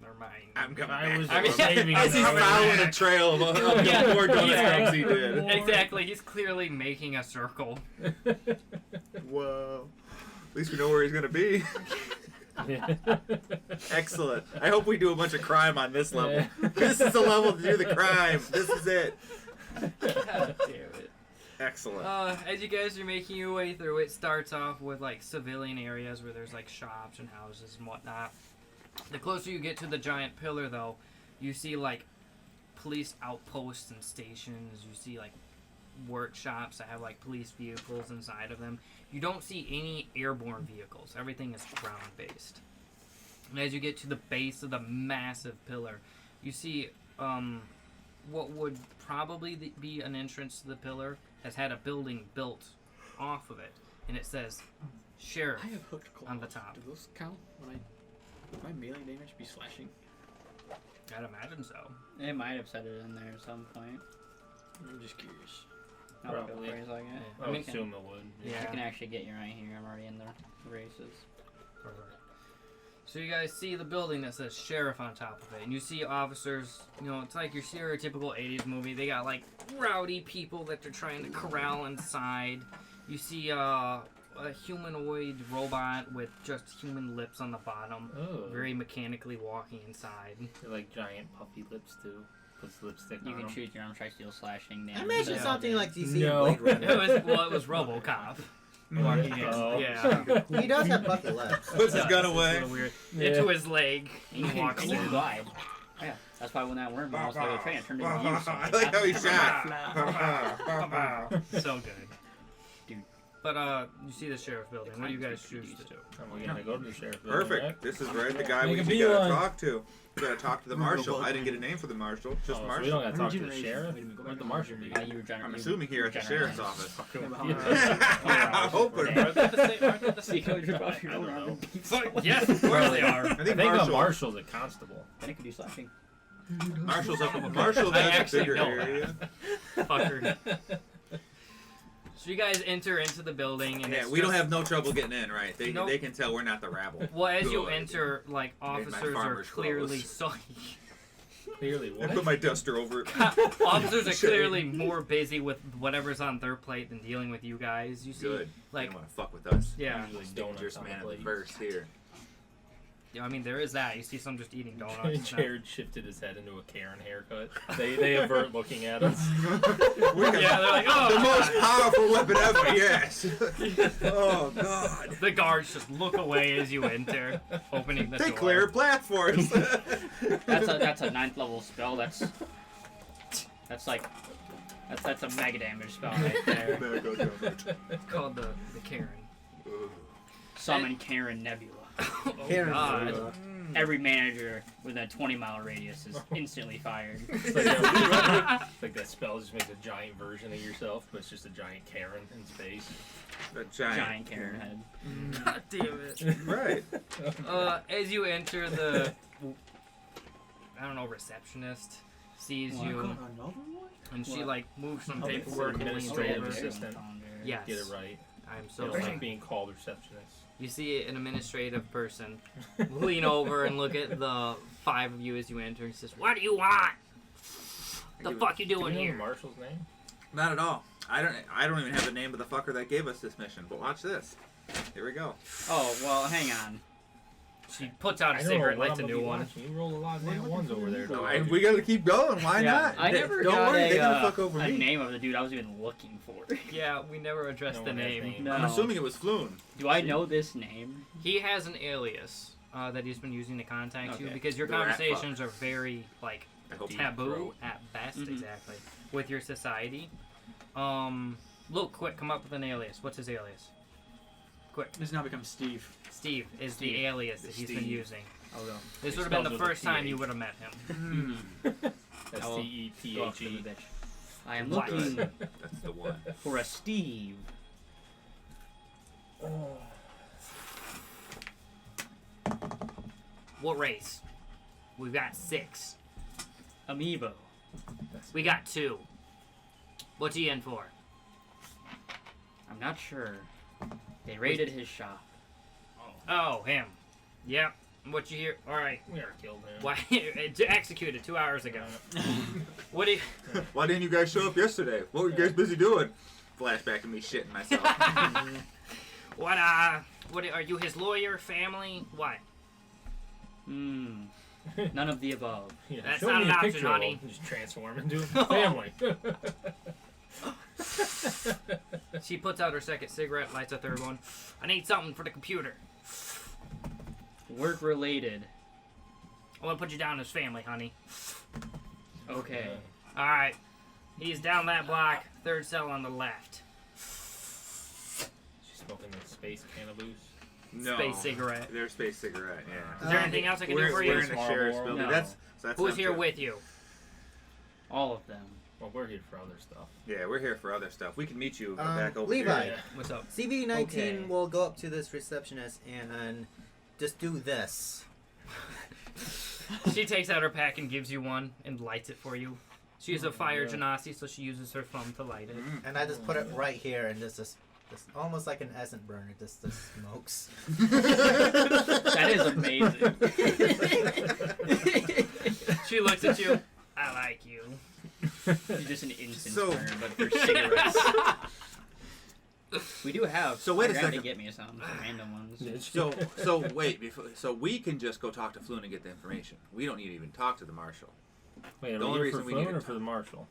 They're mine." I'm coming I back. was I mean, saving As he's them. following a trail of Yeah. more donut Yeah. crumbs he did. Exactly. He's clearly making a circle. Whoa. At least we know where he's going to be. Excellent. I hope we do a bunch of crime on this level. Yeah. This is the level to do the crime. This is it. God damn it. Excellent. As you guys are making your way through, it starts off with like civilian areas where there's like shops and houses and whatnot. The closer you get to the giant pillar, though, you see like police outposts and stations. You see like workshops that have like police vehicles inside of them. You don't see any airborne vehicles. Everything is ground based. And as you get to the base of the massive pillar, you see what would probably be an entrance to the pillar has had a building built off of it, and it says sheriff I have hooked claws. on the top. Do those count when my melee damage be slashing? I'd imagine so. It might have said it in there at some point. I'm just curious. No, Probably. phrase like it. I would assume it would. Yeah. You can actually get you right here. I'm already in the races. Perfect. So you guys see the building that says sheriff on top of it, and you see officers. You know, it's like your stereotypical '80s movie. They got like rowdy people that they're trying to corral inside. You see a humanoid robot with just human lips on the bottom, Oh. very mechanically walking inside. They're like giant puffy lips too. Puts lipstick You on can them. choose your arm, try steel slashing damage. Imagine Yeah. something like you see No. in Blade Runner. It was RoboCop walking in. Oh. Yeah. He does have bucket lips. Puts his It's gun a away. little weird. Yeah. Into his leg. And you He can, walks and you can in. glide. Yeah, that's why when that worm was like a train, it turned into you. I like how he shot. So good. Dude. But you see the sheriff's building. What do you guys choose to do? I'm gonna go to the sheriff building. Perfect. Right? This is right the guy Make we a gotta beeline. talk to. We gotta talk to the marshal. I didn't get a name for the marshal. Just Oh, so we marshal. don't gotta talk to the Regeneration. sheriff. Wait a minute, go Where'd the back. marshal be? You regenerate. I'm assuming here at the sheriff's office. Yeah. Hoping. Aren't they the same? Aren't they the So you same? can drop off your I own don't arm know. and beat Fuck, someone. yes, of course they are. I I think think the marshal. marshal's a constable. Then it could do slashing. Marshall's up. Marshall I has a actually bigger know area. Fucker. So you guys enter into the building, and Yeah, it's we don't just- have no trouble getting in, right? They Nope. they can tell we're not the rabble. Well, as you Good. enter, like Made my officers are farmer's clearly clothes. Clearly, I what? put my duster over it. officers are Shame. clearly more busy with whatever's on their plate than dealing with you guys. You see, Good. like, They don't want to fuck with us. yeah. Usually donuts Dangerous on man the of the plate. verse here. I mean, there is that. You see some just eating donuts. Jared shifted his head into a Karen haircut. They avert looking at us. We got Yeah, they're like, oh, the most God. powerful weapon ever. Yes. Oh God. The guards just look away as you enter, opening the They door. clear a path for us. That's a 9th level spell. That's like that's a mega damage spell right there. Mega damage. It's called the Karen. Summon Karen Nebula. Oh, Karen God. Nebula. Every manager within a 20-mile radius is instantly fired. It's like, it's like that spell just makes a giant version of yourself, but it's just a giant Karen in space. A giant. Giant Karen head. God damn it. Right. As you enter the, I don't know, receptionist sees What? you, Another one? and she What? like moves some Oh, paperwork and leans administrative over. assistant. Yes. Get it right. I'm So so it's sorry. like being called receptionist. You see an administrative person lean over and look at the 5 of you as you enter and says, "What do you want? The fuck you Do doing you know here?" the marshal's name? Not at all. I don't even have the name of the fucker that gave us this mission. But watch this. Here we go. Oh well, hang on. She puts out a I know cigarette, what lights a I'm new gonna be one. watching. You roll a lot of nat ones over there. No, dog. we gotta keep going. Why Yeah, not? I never don't got worry. They're gonna a fuck over me. name of the dude I was even looking for. Yeah, we never addressed No the one has name. name. No. I'm assuming it was Floon. Do I know this name? He has an alias that he's been using to contact you Okay. because your The rat conversations are very like I hope taboo at best, Mhm. exactly, with your society. Look, quick, come up with an alias. What's his alias? Quick. This now becomes Steve. Steve is Steve. the alias that he's been Steve. using. I'll go. This He would have been spells the with a first time PH. you would have met him. That's I will Go after the Tephe. bitch. I am What? looking That's the one. for a Steve. What race? We've got 6. Amiibo. We got 2. What's he in for? I'm not sure. They raided his shop. Oh, him. Yep. What you hear? All right. We are killed him. Why? Executed 2 hours ago. What do you? Why didn't you guys show up yesterday? What were you guys busy doing? Flashback to me shitting myself. What are you? His lawyer, family? What? Hmm. None of the above. Yeah, That's show not me an a option, picture honey. of him. Just transform into a family. She puts out her second cigarette, lights a third one. I need something for the computer. Work related. I want to put you down as family, honey. Okay. All right. He's down that block, third cell on the left. She's smoking a space cannabis. No. Space cigarette. Their space cigarette, yeah. Is there anything else I can do for We're you? in a sheriff's building. No. That's Who's them here too. with you? All of them. Well, we're here for other stuff. Yeah, we're here for other stuff. We can meet you back over Levi. here. What's up? CV19 Okay. will go up to this receptionist and just do this. She takes out her pack and gives you one and lights it for you. She's a fire genasi, so she uses her thumb to light it. Mm. And I just put it right here and just almost like an essence burner, just smokes. That is amazing. She looks at you. I like you. You're just an instant So- burner, but for cigarettes. We do have. So wait a my grandma second. Get me some random ones. So wait, so we can just go talk to Floon and get the information. We don't need to even talk to the marshal. Wait, are The we only here for reason we need Floon to or for the marshal?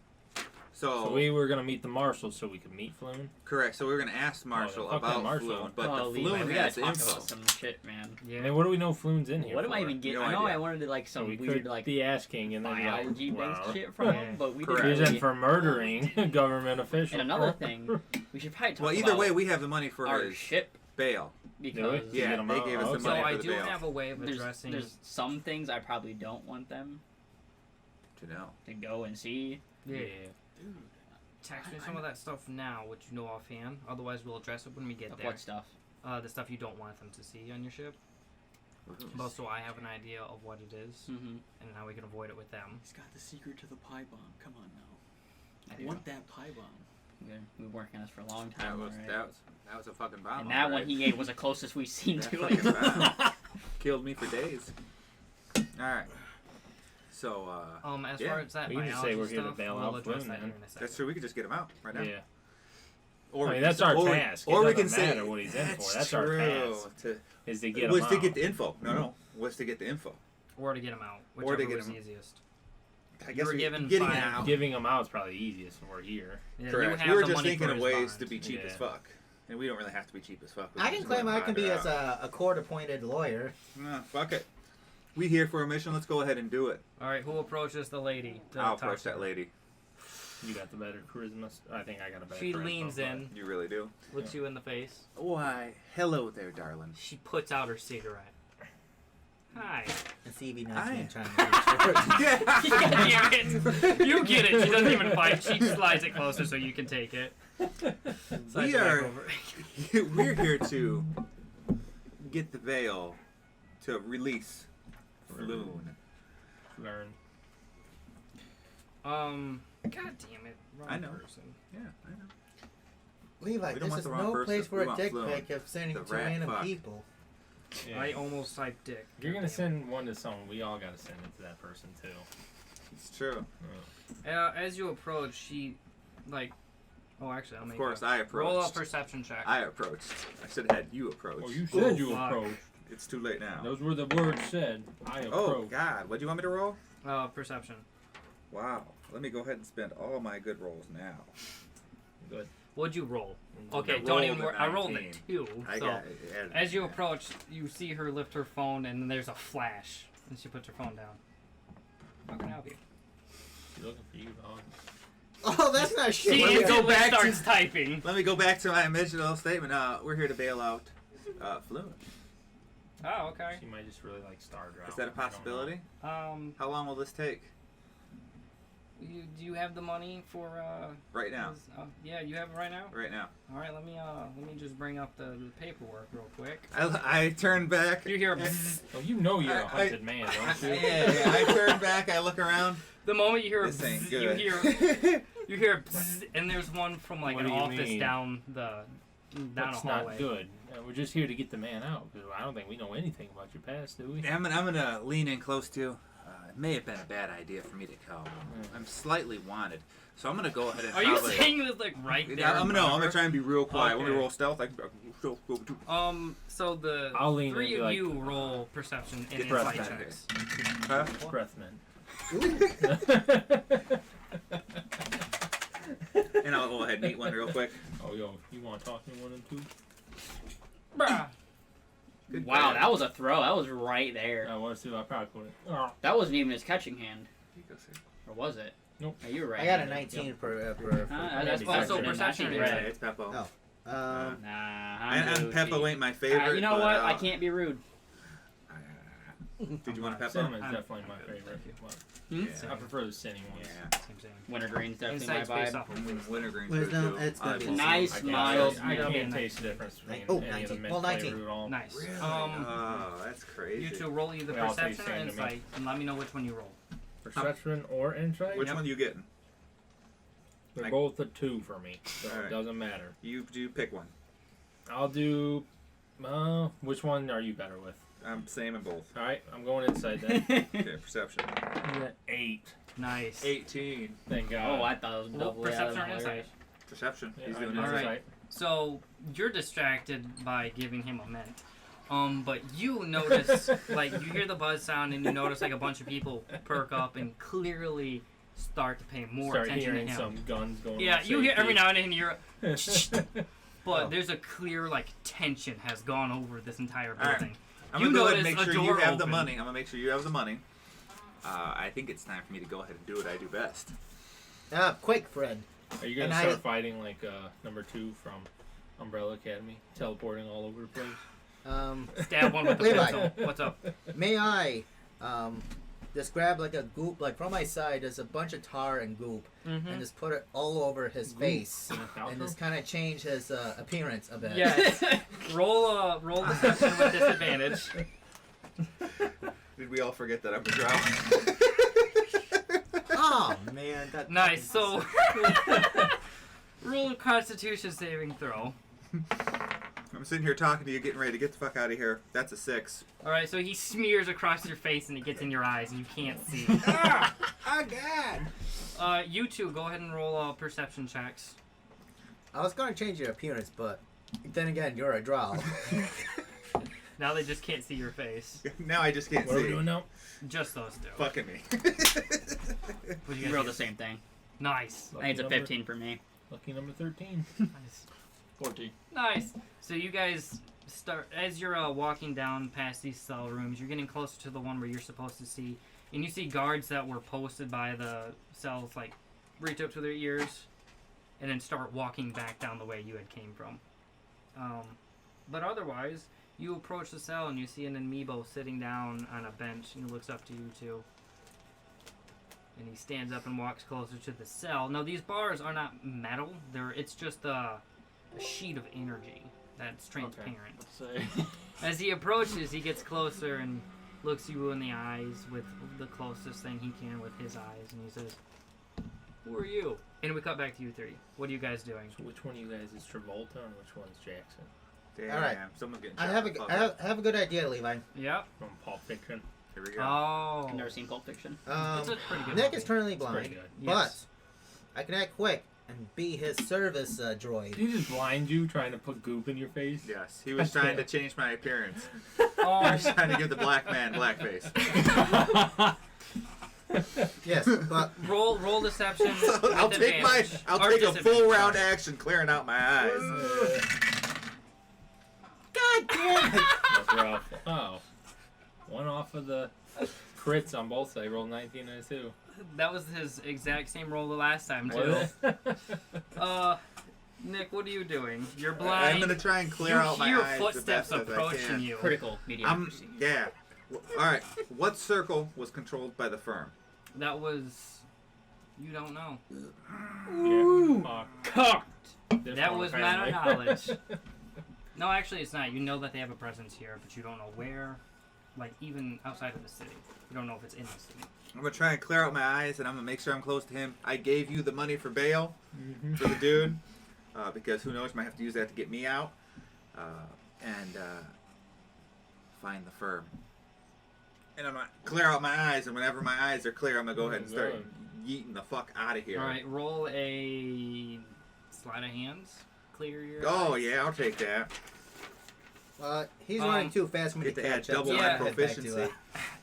So, So we were gonna meet the marshal so we could meet Floon. correct. So we were gonna ask the marshal fuck that about marshal. Floon, but Oh, the Levi, Floon we has gotta talk info. about some shit, man. I Yeah. mean, what do we know Floon's in here What am I for? even getting? No I know idea. I wanted like So some we weird could like be asking and then be like, biology-based well, shit from him, but we Correct. He's didn't in really. for murdering a government official. And another thing, we should probably talk Well, either about way, we have the money for our his ship bail. because we? Yeah, get 'em they out. gave us the Okay. So money I for the do bail. have a way of addressing. there's some things I probably don't want them To know. to go and see. Yeah. Text me some of that stuff now, which you know offhand. Otherwise, we'll address it when we get Of there. what stuff? The stuff you don't want them to see on your ship. But so I have an idea of what it is Mm-hmm. and how we can avoid it with them. He's got the secret to the pie bomb. Come on now. I I do. want that pie bomb. We've been working on this for a long That time. was alright? that was a fucking bomb. And that alright. one he ate was the closest we've seen That to fucking it. bomb killed me for days. All right. So As Yeah. far as that We can just biology say we're here to stuff, bail we'll out address Flynn, that then. here in a second. that's true. We could just get him out right now. Yeah. Or I we mean, can that's say- our or we- task. It Or we doesn't can say matter what he's in for. That's our true. task. To, Is to get was him to out. get the info. No. Was to get the info. Or to get them out. Or to Whichever get was 'em- easiest. I You guess were given getting five- it out. Giving him out is probably the easiest when we're here. Yeah, you Correct. have We were the just money thinking for of his ways bond. to be cheap Yeah. as fuck, and we don't really have to be cheap as fuck. We I can can just claim let I him can rock it be as out. a court-appointed lawyer. No, fuck it. We here for a mission. Let's go ahead and do it. All right, who approaches the lady? to I'll talk approach to that her? lady. You got the better charisma. I think I got a better She charisma, leans but- in, You really do. looks you in the face. Why, hello there, darling. She puts out her cigarette. Hi. And CV19 I- trying to reach her. Damn it. You get it. She doesn't even fight. She slides it closer so you can take it. Slides We it back are. over. We're here to get the bail to release Floon. Learn. God damn it. Wrong I know. person. Yeah, I know. Levi, We don't this want is the wrong no person. place for We a want dick Fluent, pic of sending the to rat random fuck. people. Yeah. I almost typed dick. If you're God gonna damn send one to someone, we all gotta send it to that person too. It's true. it. As you approach, she, like, oh, actually, I'll Of make course, a, I approached. roll a perception check. I approached. I should have had you approach. Oh, you said you fuck. approached. It's too late now. Those were the words said. I approached. Oh God, what do you want me to roll? Perception. Wow. Let me go ahead and spend all my good rolls now. Good. What'd you roll? I Okay, rolled don't even a worry. I rolled a 19. 2. I So, got as you approach, you see her lift her phone, and then there's a flash, and she puts her phone down. How can I help you? She's looking for you, dog. Oh, that's not shit. She let me go instantly back to- starts typing. Let me go back to my original statement. We're here to bail out Floon. Oh, okay. She might just really like Star Drop. Is that a possibility? How long will this take? Do you have the money for Right now. yeah, you have it right now. Right now. All right, let me just bring up the paperwork real quick. I turn back. You hear a bzzz. Oh, you know you're a I- hunted man, don't you? Yeah, I turn back. I look around. The moment you hear a This ain't bzzz, good. you hear a bzzz, and there's one from like What an do you office mean? down That's a hallway. not good. We're just here to get the man out because I don't think we know anything about your past, do we? I'm gonna lean in close to. It may have been a bad idea for me to come. I'm slightly wanted, so I'm gonna go ahead and. Are you probably, saying this like right there? I'm in no. I'm front gonna of try and be real quiet. Okay. When we roll stealth, I can go. So the I'll lean three in of and be you like, roll perception and Get insight breath checks. Huh? Breath mint. And I'll go ahead and eat one real quick. Oh, yo, you want to toss me 1 and 2? Bruh. Good Wow, grab. that was a throw. That was right there. I want to see. I probably put it. Oh. That wasn't even his catching hand. You go see. Or was it? Nope. Oh, you were right. I got a 19 for That's maybe Also, fine. perception Yeah, red. it's Peppo. Oh. Nah, And I'm Peppo Gucci. ain't my favorite. You know but, what? I can't be rude. Did you want a Peppo? Cinnamon's definitely my favorite. But Hmm? Yeah. I prefer the cinnamon ones. Yeah. Same. Wintergreen's definitely Insights my based vibe. off of wisdom. Wintergreen's Wisdom, good too. it's gonna I be will- Nice, I mild. can't, I Yeah. can't taste the difference between Oh, any of 19. the mint Well, 19. flavor at all. Nice. Really? Oh, that's crazy. You two roll either They all taste perception or same to me. insight, and let me know which one you roll. Perception or insight? Which Yep. one are you getting? They're I- both a 2 for me, so Alright. it doesn't matter. You do pick one. I'll do. Which one are you better with? I'm same in both. All right, I'm going inside then. Okay, perception. 8. Nice. 18. Thank God. Oh, I thought it was Well, double. perception or insight? Perception. Yeah, He's I doing did All insight. right. So you're distracted by giving him a mint. But you notice, like, you hear the buzz sound and you notice, like, a bunch of people perk up and clearly start to pay more Start attention to hearing him. some guns going Yeah, off you hear every safety. now and then you're, but Oh. there's a clear, like, tension has gone over this entire All right. building. I'm You gonna go ahead and notice make a sure you door have the open. money. I'm gonna make sure you have the money. I think it's time for me to go ahead and do what I do best. Quick, Fred. Are you gonna And start I- fighting like number 2 from Umbrella Academy, teleporting all over the place? Stab one with the Levi. pencil. What's up? May I just grab like a goop, like from my side, there's a bunch of tar and goop, Mm-hmm. and just put it all over his face, and Outro? just kind of change his appearance a bit. Yes. roll deception with disadvantage. Did we all forget that I'm a drow? Oh man, that Nice. So roll a Constitution saving throw. I'm sitting here talking to you, getting ready to get the fuck out of here. That's a 6. All right. So he smears across your face and it gets in your eyes and you can't see. Oh God. You two, go ahead and roll perception checks. I was gonna change your appearance, but then again, you're a drow. Now they just can't see your face. Now I just can't What are we see. doing now? Just those two. Fucking me. What'd You guys rolled get? the same thing. Nice. I think it's a Lucky number- 15 for me. Lucky number 13. Nice. 14. Nice. So you guys start as you're walking down past these cell rooms. You're getting closer to the one where you're supposed to see, and you see guards that were posted by the cells like reach up to their ears, and then start walking back down the way you had came from. But otherwise, you approach the cell and you see an amiibo sitting down on a bench, and he looks up to you two. And he stands up and walks closer to the cell. Now these bars are not metal; it's just a sheet of energy that's transparent. Let's say. As he approaches, he gets closer and looks you in the eyes with the closest thing he can with his eyes, and he says, "Who are you?" And we cut back to you three. What are you guys doing? So which one of you guys is Travolta and which one's Jackson? Damn, All right. someone's getting I shot have in the fuck. I have a good idea, Levi. Yep. From Pulp Fiction. Here we go. Oh. I've never seen Pulp Fiction. It's a pretty good Nick movie. is currently It's pretty blind, good. Yes. but I can act quick and be his service droid. Did he just blind you trying to put goop in your face? Yes, he was trying to change my appearance. He Oh, was trying to give the black man blackface. Yes, but roll deception. So with I'll take advantage. I'll Or take a disadvantage, full round sorry. action clearing out my eyes. God damn it! That's rough. Oh. One off of the crits on both sides. I rolled 19 and a 2. That was his exact same roll the last time too. Was it? Nick, what are you doing? You're I'm blind. gonna try and clear you out my hear eyes footsteps the best as I approaching can. you. Critical mediocrity. Yeah. All right. What circle was controlled by the firm? That was. You don't know. Yeah. Cocked. This That one, was apparently. meta knowledge. No, actually, it's not. You know that they have a presence here, but you don't know where. Like, even outside of the city. You don't know if it's in the city. I'm gonna try and clear out my eyes, and I'm gonna make sure I'm close to him. I gave you the money for bail Mhm. for the dude, because who knows, might have to use that to get me out, and find the firm. And I'm gonna clear out my eyes, and whenever my eyes are clear, I'm gonna go ahead and start yeeting the fuck out of here. Alright, roll a. Sleight of hands. Clear your. Oh eyes. yeah, I'll take that. He's running too fast for me Get to to add catch up. double so my I have to head back to, proficiency.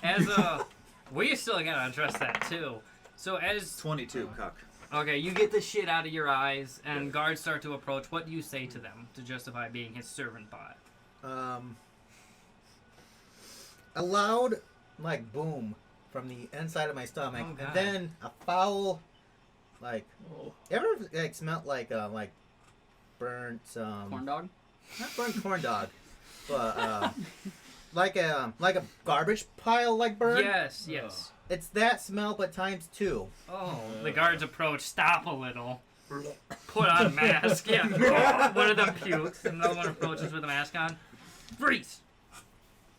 As a. We still gotta address that too. So as. 22, cuck. Okay, you get the shit out of your eyes, and guards start to approach. What do you say to them to justify being his servant bot? A loud, like, boom from the inside of my stomach, Oh, God. and then a foul, like, Oh. ever like smelt like burnt Corn dog? not burnt corn dog, but like a garbage pile like burn. Yes, yes. It's that smell, but times 2. Oh, the guards approach. Stop a little. Put on a mask. Yeah. One of them pukes, and another one approaches with a mask on. Freeze!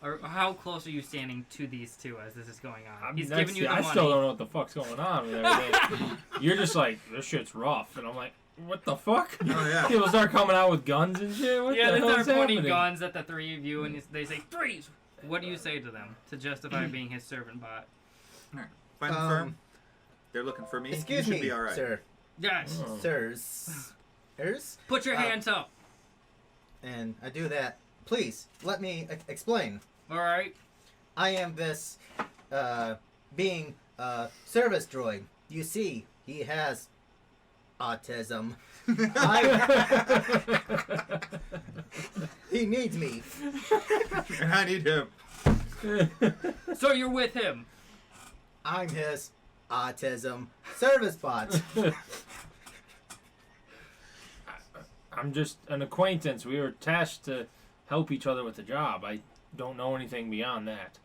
Or how close are you standing to these two as this is going on? He's giving you the I money. still don't know what the fuck's going on with everything. You're just like, this shit's rough. And I'm like, what the fuck? Oh, yeah. People start coming out with guns and shit? What Yeah, the they hell's start pointing happening? guns at the three of you, and they say, freeze! What do you say to them to justify being his servant bot? Find the firm. They're looking for me. Excuse you me, should be all right. sir. Yes. Oh. Sirs. Sirs? Put your hands up. And I do that. Please, let me explain. All right. I am this being service droid. You see, he has autism. He needs me. And I need him. So you're with him. I'm his autism service bot. I'm just an acquaintance. We were tasked to help each other with the job. I don't know anything beyond that.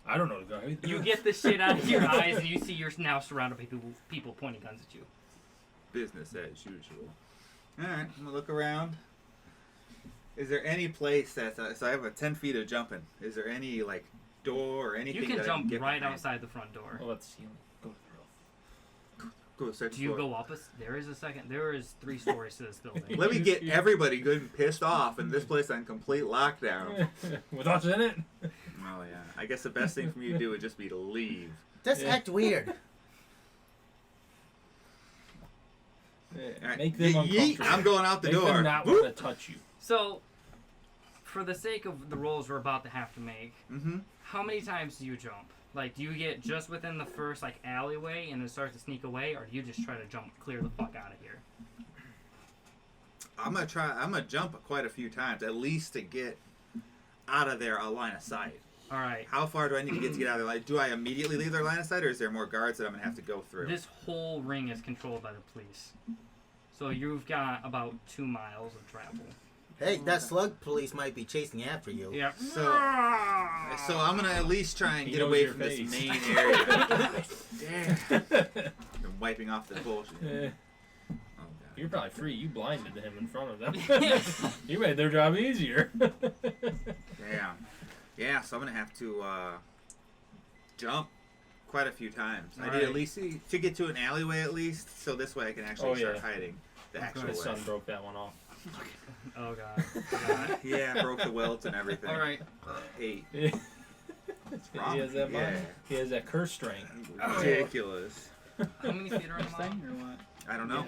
I don't know the guy. You get the shit out of your eyes, and you see you're now surrounded by people pointing guns at you. Business as usual. Alright, I'm gonna look around. Is there any place that's so I have a 10 feet of jumping. Is there any like door or anything You can that I jump get right behind? outside the front door. Oh, let's see. Go to the roof. Go search Do you for it. go up? There is a second. There is 3 stories to this building. Let me get everybody good and pissed off and this place on complete lockdown. With us in it? Oh yeah. I guess the best thing for me to do would just be to leave. Just Yeah. act weird. Alright, Make them yeet, uncomfortable. I'm going out the Make door. them not Whoop. want to touch you. So, for the sake of the rolls we're about to have to make, Mm-hmm. how many times do you jump? Like, do you get just within the first like alleyway and then start to sneak away, or do you just try to jump clear the fuck out of here? I'm gonna jump quite a few times, at least to get out of their line of sight. All right. How far do I need to get of their line? Do I immediately leave their line of sight, or is there more guards that I'm gonna have to go through? This whole ring is controlled by the police, so you've got about 2 miles of travel. Hey, that slug police might be chasing after you. Yep. So I'm gonna at least try and He get knows away your from this face. main area. Damn. I'm wiping off this bullshit. Eh, Oh, God. You're probably free. You blinded him in front of them. You made their job easier. Damn. Yeah, so I'm gonna have to jump quite a few times. I need Alright. at least to get to an alleyway at least, so this way I can actually Oh, start yeah. hiding the actual My way. son broke that one off. Oh god. God. Yeah, broke the welts and everything. All right. 8. he wrong has with that you? mind. Yeah. He has that curse strength. Ridiculous. How many feet are in the mall? Thing or what? I don't know.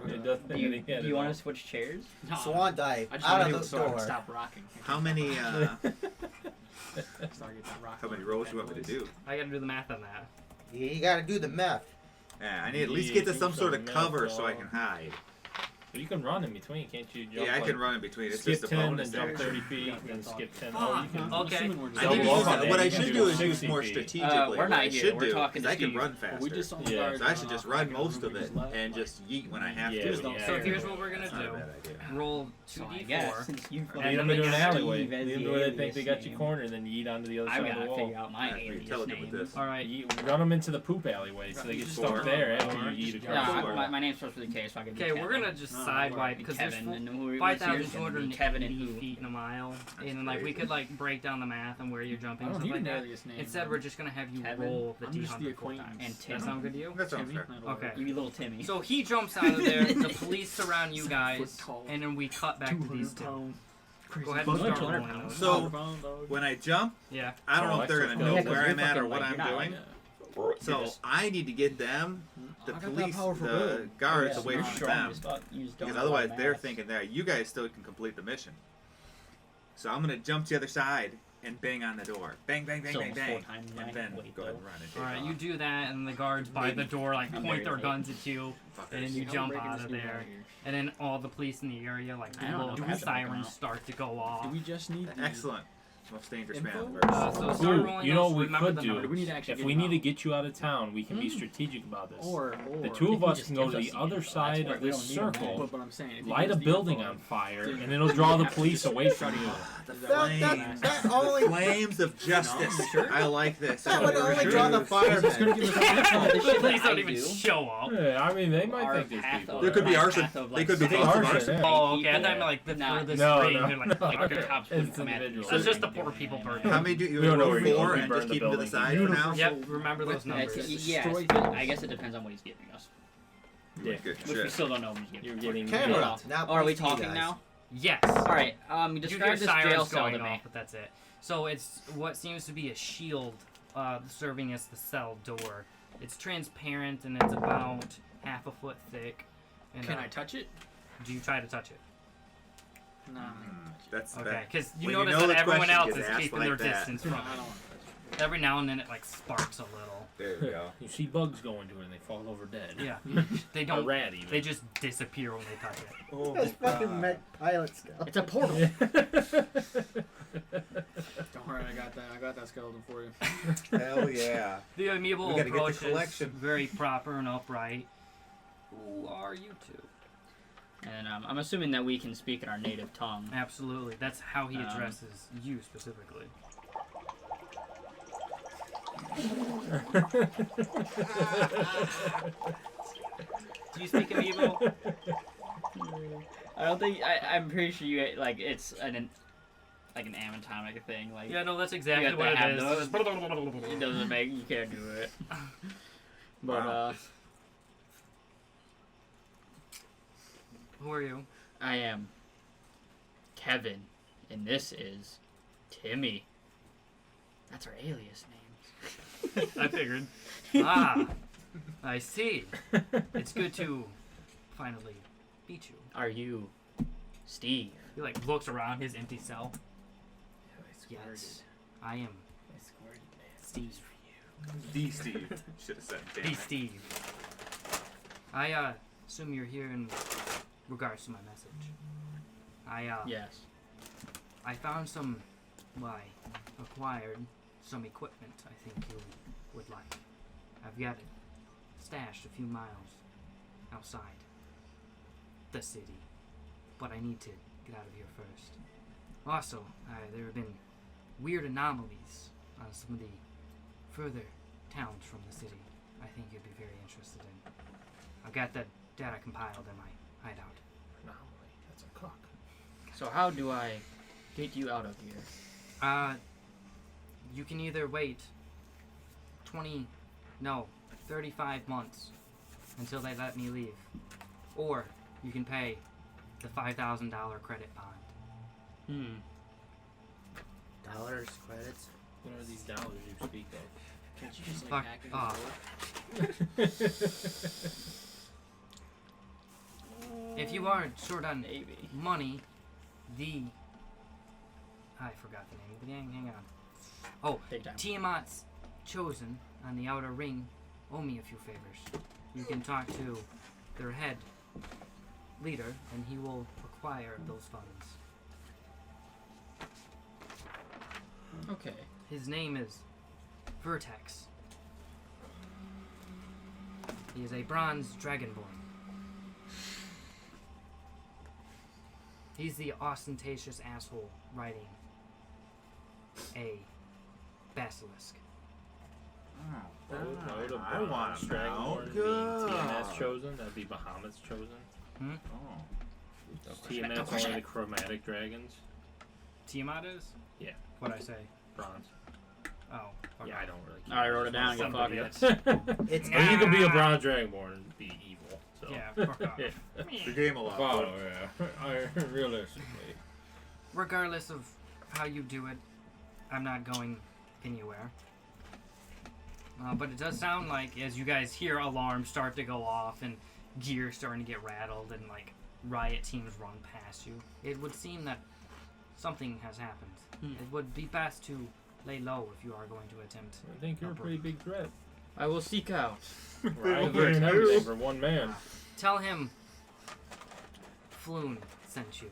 It doesn't Do you, think he had do it you want all. to switch chairs? No, Swan dive I just out want of to the so I door. can stop rocking. How many Start getting that rock how many on rolls bad you want me to boys. do? I gotta do the math on that. You gotta do the math. Yeah, I need at least Yeah, get to do some sort of some cover math, so I can hide. But you can run in between, can't you? Jump Yeah, I like, can run in between. It's skip just a 10 bonus and jump action. 30 feet, Yeah, and that's skip all. 10. Oh, you can. Okay. Assuming we're just I need to Double use up on that. What that, I you can should do do is 60 use more feet. strategically. We're what not I here. should We're do, talking because I to can Steve. run faster. We just only Yeah. guard, So I should just run like, most of we it just left, and like, just yeet when I have Yeah, to. Just don't yeah. So care. here's what we're gonna That's not a do. bad idea. Roll So I guess 2d4. since you Lead And them then into an we alleyway. Steve as Lead them the to where they alias think they got you name. cornered, and then yeet onto the other I side of gotta the wall. figure out my Alright, alias tell it with name. this. All right. Run them into the poop alleyway so they get Just stuck four. there after Or you just eat go across No, the for wall. my name's supposed to be K, so I can be Okay, Kevin. we're gonna just No, sidewide Be because there's Kevin, and who 5,280 Kevin and who? feet in a mile, That's and like we crazy. could like break down the math on where you're I jumping and don't stuff need like an that. alias name. Instead, we're just gonna have you Kevin. roll the I'm just the D100 four acquaintance. times. And That Tim. sound good to you? That sounds Timmy, fair. that'll Okay. work. You little Timmy. So he jumps out of there. The police surround you 7 guys, foot tall, and then we cut back to these 200 two. pound, crazy Go ahead and bug. start 200 rolling pounds. those. So, 100 pound dog. When I jump, Yeah. I don't know if they're Alexa, gonna know Yeah, 'cause where you're I'm at or fucking, what like, I'm you're not, doing. like, So I need to get them, the I got that police, powerful the build. guards Yeah, away you're from strong them. as fuck. You just don't Because know otherwise about they're math. thinking that you guys still can complete the mission. So I'm gonna jump to the other side and bang on the door. Bang, bang, bang, So bang, almost 4 bang. times And my then weight, go ahead though. and run and take All right, off. you do that, and the guards by the Maybe. door like I'm point very their late. guns at you, and then you How jump breaking out this of new guy there. here? And then all the police in the area, like I don't know, little I have to break 'em sirens out. start to go off. Do we just need the Excellent. Most dangerous man in the info? verse. So Ooh, start rolling you know those, what we remember could the do? Or do we need to actually If get we him need to out? get you out of town, we can be strategic about this. Or The two If of he us just can go gives to us the the other info, side that's of we this don't need him circle, But I'm saying, if he light a gives the building info, on fire, then and it'll draw the have to police just away from shut you. him. The That, flames. that only Flames of justice. Sure. I like this. that would only Sure. draw the He's just gonna firemen. give us The The shit police that don't I even do, show up. Yeah, I mean, they might our think there's path people. of- There could be my arson. path of, They like, could be They thoughts of arson, arson. yeah. Oh, okay. I people, thought like the not- furthest No, range. no. They're like, like the cops wouldn't It's come after you. individual. So it's just the poor people burning. How many do you We don't know roll where you 4 go. We and burn just the keep them to the building. side for now? Yep, remember those With numbers. that- Yes, Destroy but things. I guess it depends on what he's giving us. Yeah. Good Which we shit. still don't know what he's giving You're us. getting Camera. yeah. Now Oh, are we points to you talking guys. now? Yes. Alright, you You describe hear this jail sirens cell going to me. off, but that's it. So it's what seems to be a shield serving as the cell door. It's transparent and it's about half a foot thick. And, Can I touch it? do you try to touch it? No. That's Okay, that. because you When you notice know that the everyone question else gets is asked keeping like their that. distance No, from I don't it. want to touch it. Every now and then it like sparks a little. There you go. You see bugs going to it and they fall over dead. Yeah. They Or don't. rat even. They just disappear when they touch it. Oh, That's fucking med pilot skill. It's a portal. Don't worry, I got that. I got that skeleton for you. Hell yeah. The amiable We gotta get the approach is collection. very proper and upright. Who are you two? And I'm assuming that we can speak in our native tongue. Absolutely. That's how he Um, addresses you specifically. Do you speak amiable? I don't think I'm pretty sure you like it's like an anatomic thing. Like Yeah, no, that's you exactly have what to it have is. those. It doesn't make you can't do it. But Wow. Who are you? I am Kevin, and this is Timmy. That's our alias names. I figured. Ah, I see. It's good to finally beat you. Are you Steve? He like looks around his empty cell. Yes, I am Steve. D Steve. Should have said damn Hey, it. Steve. I assume you're here in regards to my message. Yes. I found some. Well, I acquired some equipment I think you would like. I've got it stashed a few miles outside the city, but I need to get out of here first. Also, there have been weird anomalies on some of the further towns from the city. I think you'd be very interested in. I've got that data compiled in my hideout. Anomaly. That's a cock. So how do I get you out of here? You can either wait 35 months until they let me leave, or you can pay the $5,000 credit bond. Dollars, credits. What are these dollars you speak of? Can't you just Fuck hack it off. If you are short on Maybe. money, I forgot the name, but hang on. Oh, Take time. Tiamat's chosen on the outer ring owe me a few favors. You can talk to their head leader, and he will acquire those funds. Okay. His name is Vertex. He is a bronze dragonborn. He's the ostentatious asshole riding a basilisk. Would I want to know. Dragonborn be Tiamat's chosen? That'd be Bahamut's chosen. Oh. Tiamat's one of the chromatic dragons. Tiamat is? Yeah. What'd I say? Bronze. Oh. Yeah, I don't really care. I wrote it down, you Somebody fucker. else. It's Or you could be a bronze dragonborn and be evil. So. Yeah, fuck off. Yeah. The game a lot. Follow, yeah. Realistically. Regardless of how you do it, I'm not going anywhere. But it does sound like, as you guys hear alarms start to go off and gear starting to get rattled and like riot teams run past you, it would seem that Something has happened. Hmm. It would be best to lay low if you are going to attempt. I think you're a pretty big threat. I will seek out. Right, doing everything for one man. Tell him Floon sent you.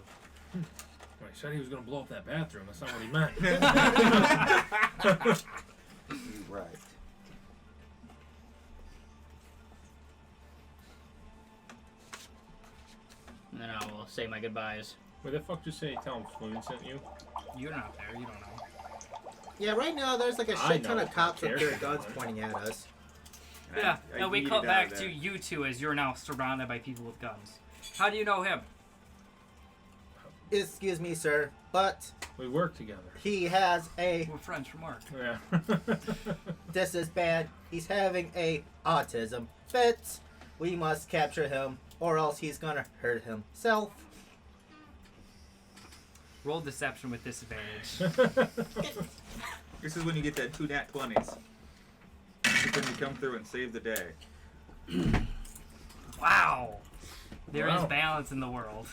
Well, he said he was going to blow up that bathroom. That's not what he meant. You right. And then I will say my goodbyes. Where the fuck just say tell him Floon sent you? You're not there. You don't know. Yeah, right now there's like a I shit ton know. of cops Who with cares? their guns pointing at us. Yeah. I Now we yeeted cut out back of to there. you two as you're now surrounded by people with guns. How do you know him? Excuse me, sir, but We work together. he has a. We're friends from work. Yeah. This is bad. He's having a autism fit. We must capture him, or else he's gonna hurt himself. Roll deception with disadvantage. This is when you get that 2 nat 20s. This is when you come through and save the day. Wow. There is Wow. balance in the world.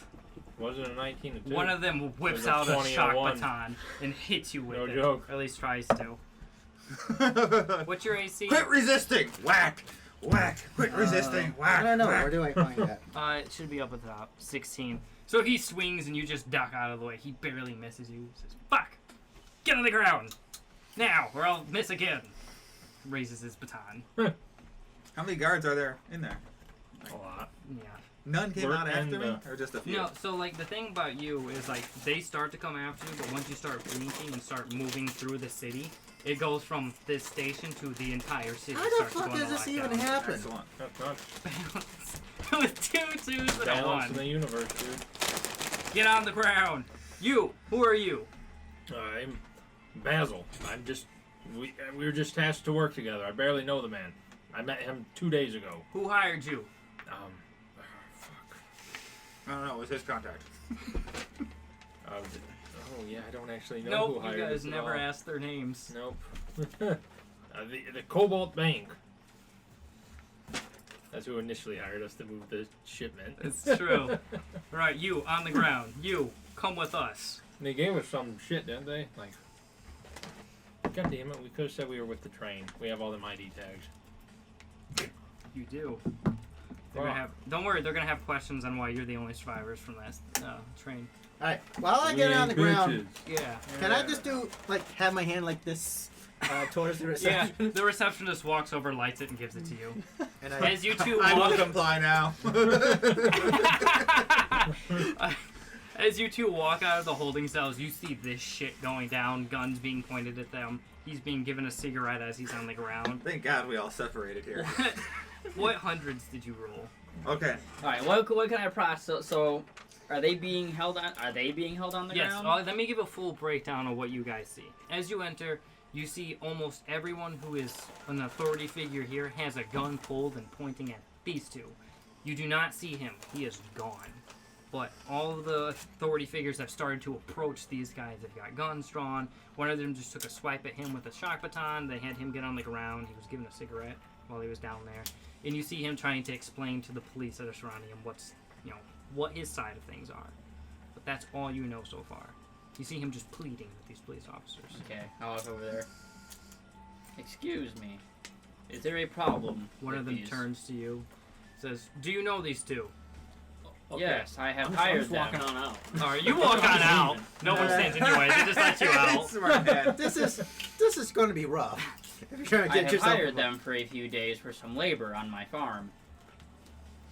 Wasn't a 19 to 2. One of them whips There's a out a 20 and shock 1. baton and hits you with No it. joke. Or at least tries to. What's your AC? Quit resisting! Whack! Whack! Quit resisting! Whack! I don't know. Whack. Where do I find that? It should be up at the top. 16. So he swings and you just duck out of the way. He barely misses you. He says, "Fuck! Get on the ground! Now, or I'll miss again." Raises his baton. How many guards are there in there? A lot. Yeah. None came We're out after in me? Or just a few? No, so like the thing about you is like they start to come after you, but once you start blinking and start moving through the city, it goes from this station to the entire city. How the starts fuck going does to this even lockdown. happen? Excellent. That's not Balance. With 2 twos and a balance in 1. the universe, dude. Get on the ground. You. Who are you? I'm Basil. I'm just. We were just tasked to work together. I barely know the man. I met him 2 days ago. Who hired you? Fuck. I don't know. It was his contact. Oh yeah, I don't actually know who Nope. hired You guys us at never all. asked their names. Nope. The Cobalt Bank. That's who initially hired us to move the shipment. It's true. Right, you on the ground. You come with us. They gave us some shit, didn't they? Like, God damn it, we could have said we were with the train. We have all them ID tags. You do. They're gonna Fuck. have, don't worry, they're gonna have questions on why you're the only survivors from that train. Alright, while I get on the ground, Yeah. can I just do, like, have my hand like this towards the Yeah. reception? The receptionist walks over, lights it, and gives it to you. And I, As you two I will walk, comply now. as you two walk out of the holding cells, you see this shit going down. Guns being pointed at them. He's being given a cigarette as he's on the ground. Thank God we all separated here. What hundreds did you roll? Okay. All right, what can I process? So, are they being held on? Are they being held on the Yes, ground? let me give a full breakdown of what you guys see. As you enter, you see almost everyone who is an authority figure here has a gun pulled and pointing at these two. You do not see him. He is gone. But all of the authority figures have started to approach these guys. They've got guns drawn. One of them just took a swipe at him with a shock baton. They had him get on the ground. He was given a cigarette while he was down there. And you see him trying to explain to the police that are surrounding him what his side of things are. But that's all you know so far. You see him just pleading with these police officers. Okay, I'll walk over there. Excuse me. Is there a problem? One with of them these? turns to you, says, "Do you know these two?" Okay. Yes, I have I'm hired just them. walking on out. Alright, you walk on out. No one stands in your way. They just let you out. Smart man. this is going to be rough. If you're trying to I get have yourself hired them for a few days for some labor on my farm.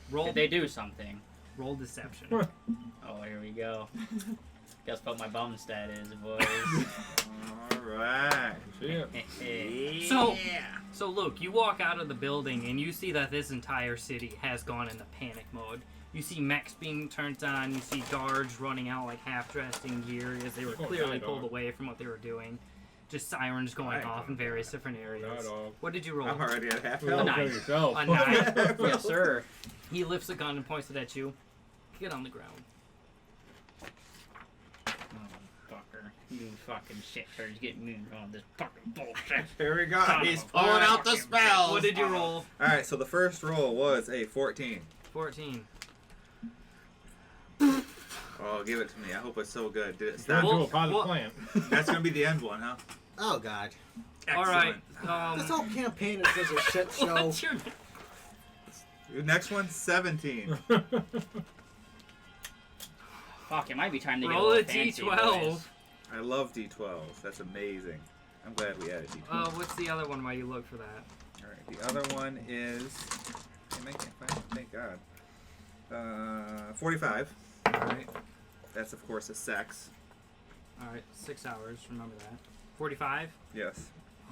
Roll, Did they do something? roll deception. Oh, here we go. Guess what my bum stat is, boys. Alright. See ya. So- So Luke, you walk out of the building and you see that this entire city has gone into panic mode. You see mechs being turned on, you see guards running out like half-dressed in gear as they were Oh, clearly night pulled dog. away from what they were doing. Just sirens going Night off in dog. various different areas. Night dog. What did you roll? I'm already at half Well, health. night. kill yourself. A 9. Yes, sir. He lifts a gun and points it at you. Get on the ground. Motherfucker. You fucking shitters get me on this fucking bullshit. Here we go. Son He's of a pulling out the fucking spells. What did you roll? Alright, so the first roll was a 14. 14. Oh, give it to me. I hope it's so good. Did it Turn stop? into a potted well- plant. That's gonna be the end one, huh? Oh God. All right. Excellent. This whole campaign is just a shit show. What's your The next one's 17. Fuck, it might be time to roll get a fancy, d12? boys. I love D12s. That's amazing. I'm glad we added D12s. What's the other one while you look for that? All right. The other one is. Damn, I can't find it. Thank God. 45. All right. That's of course a sex. All right. 6 hours. Remember that. 45. Yes.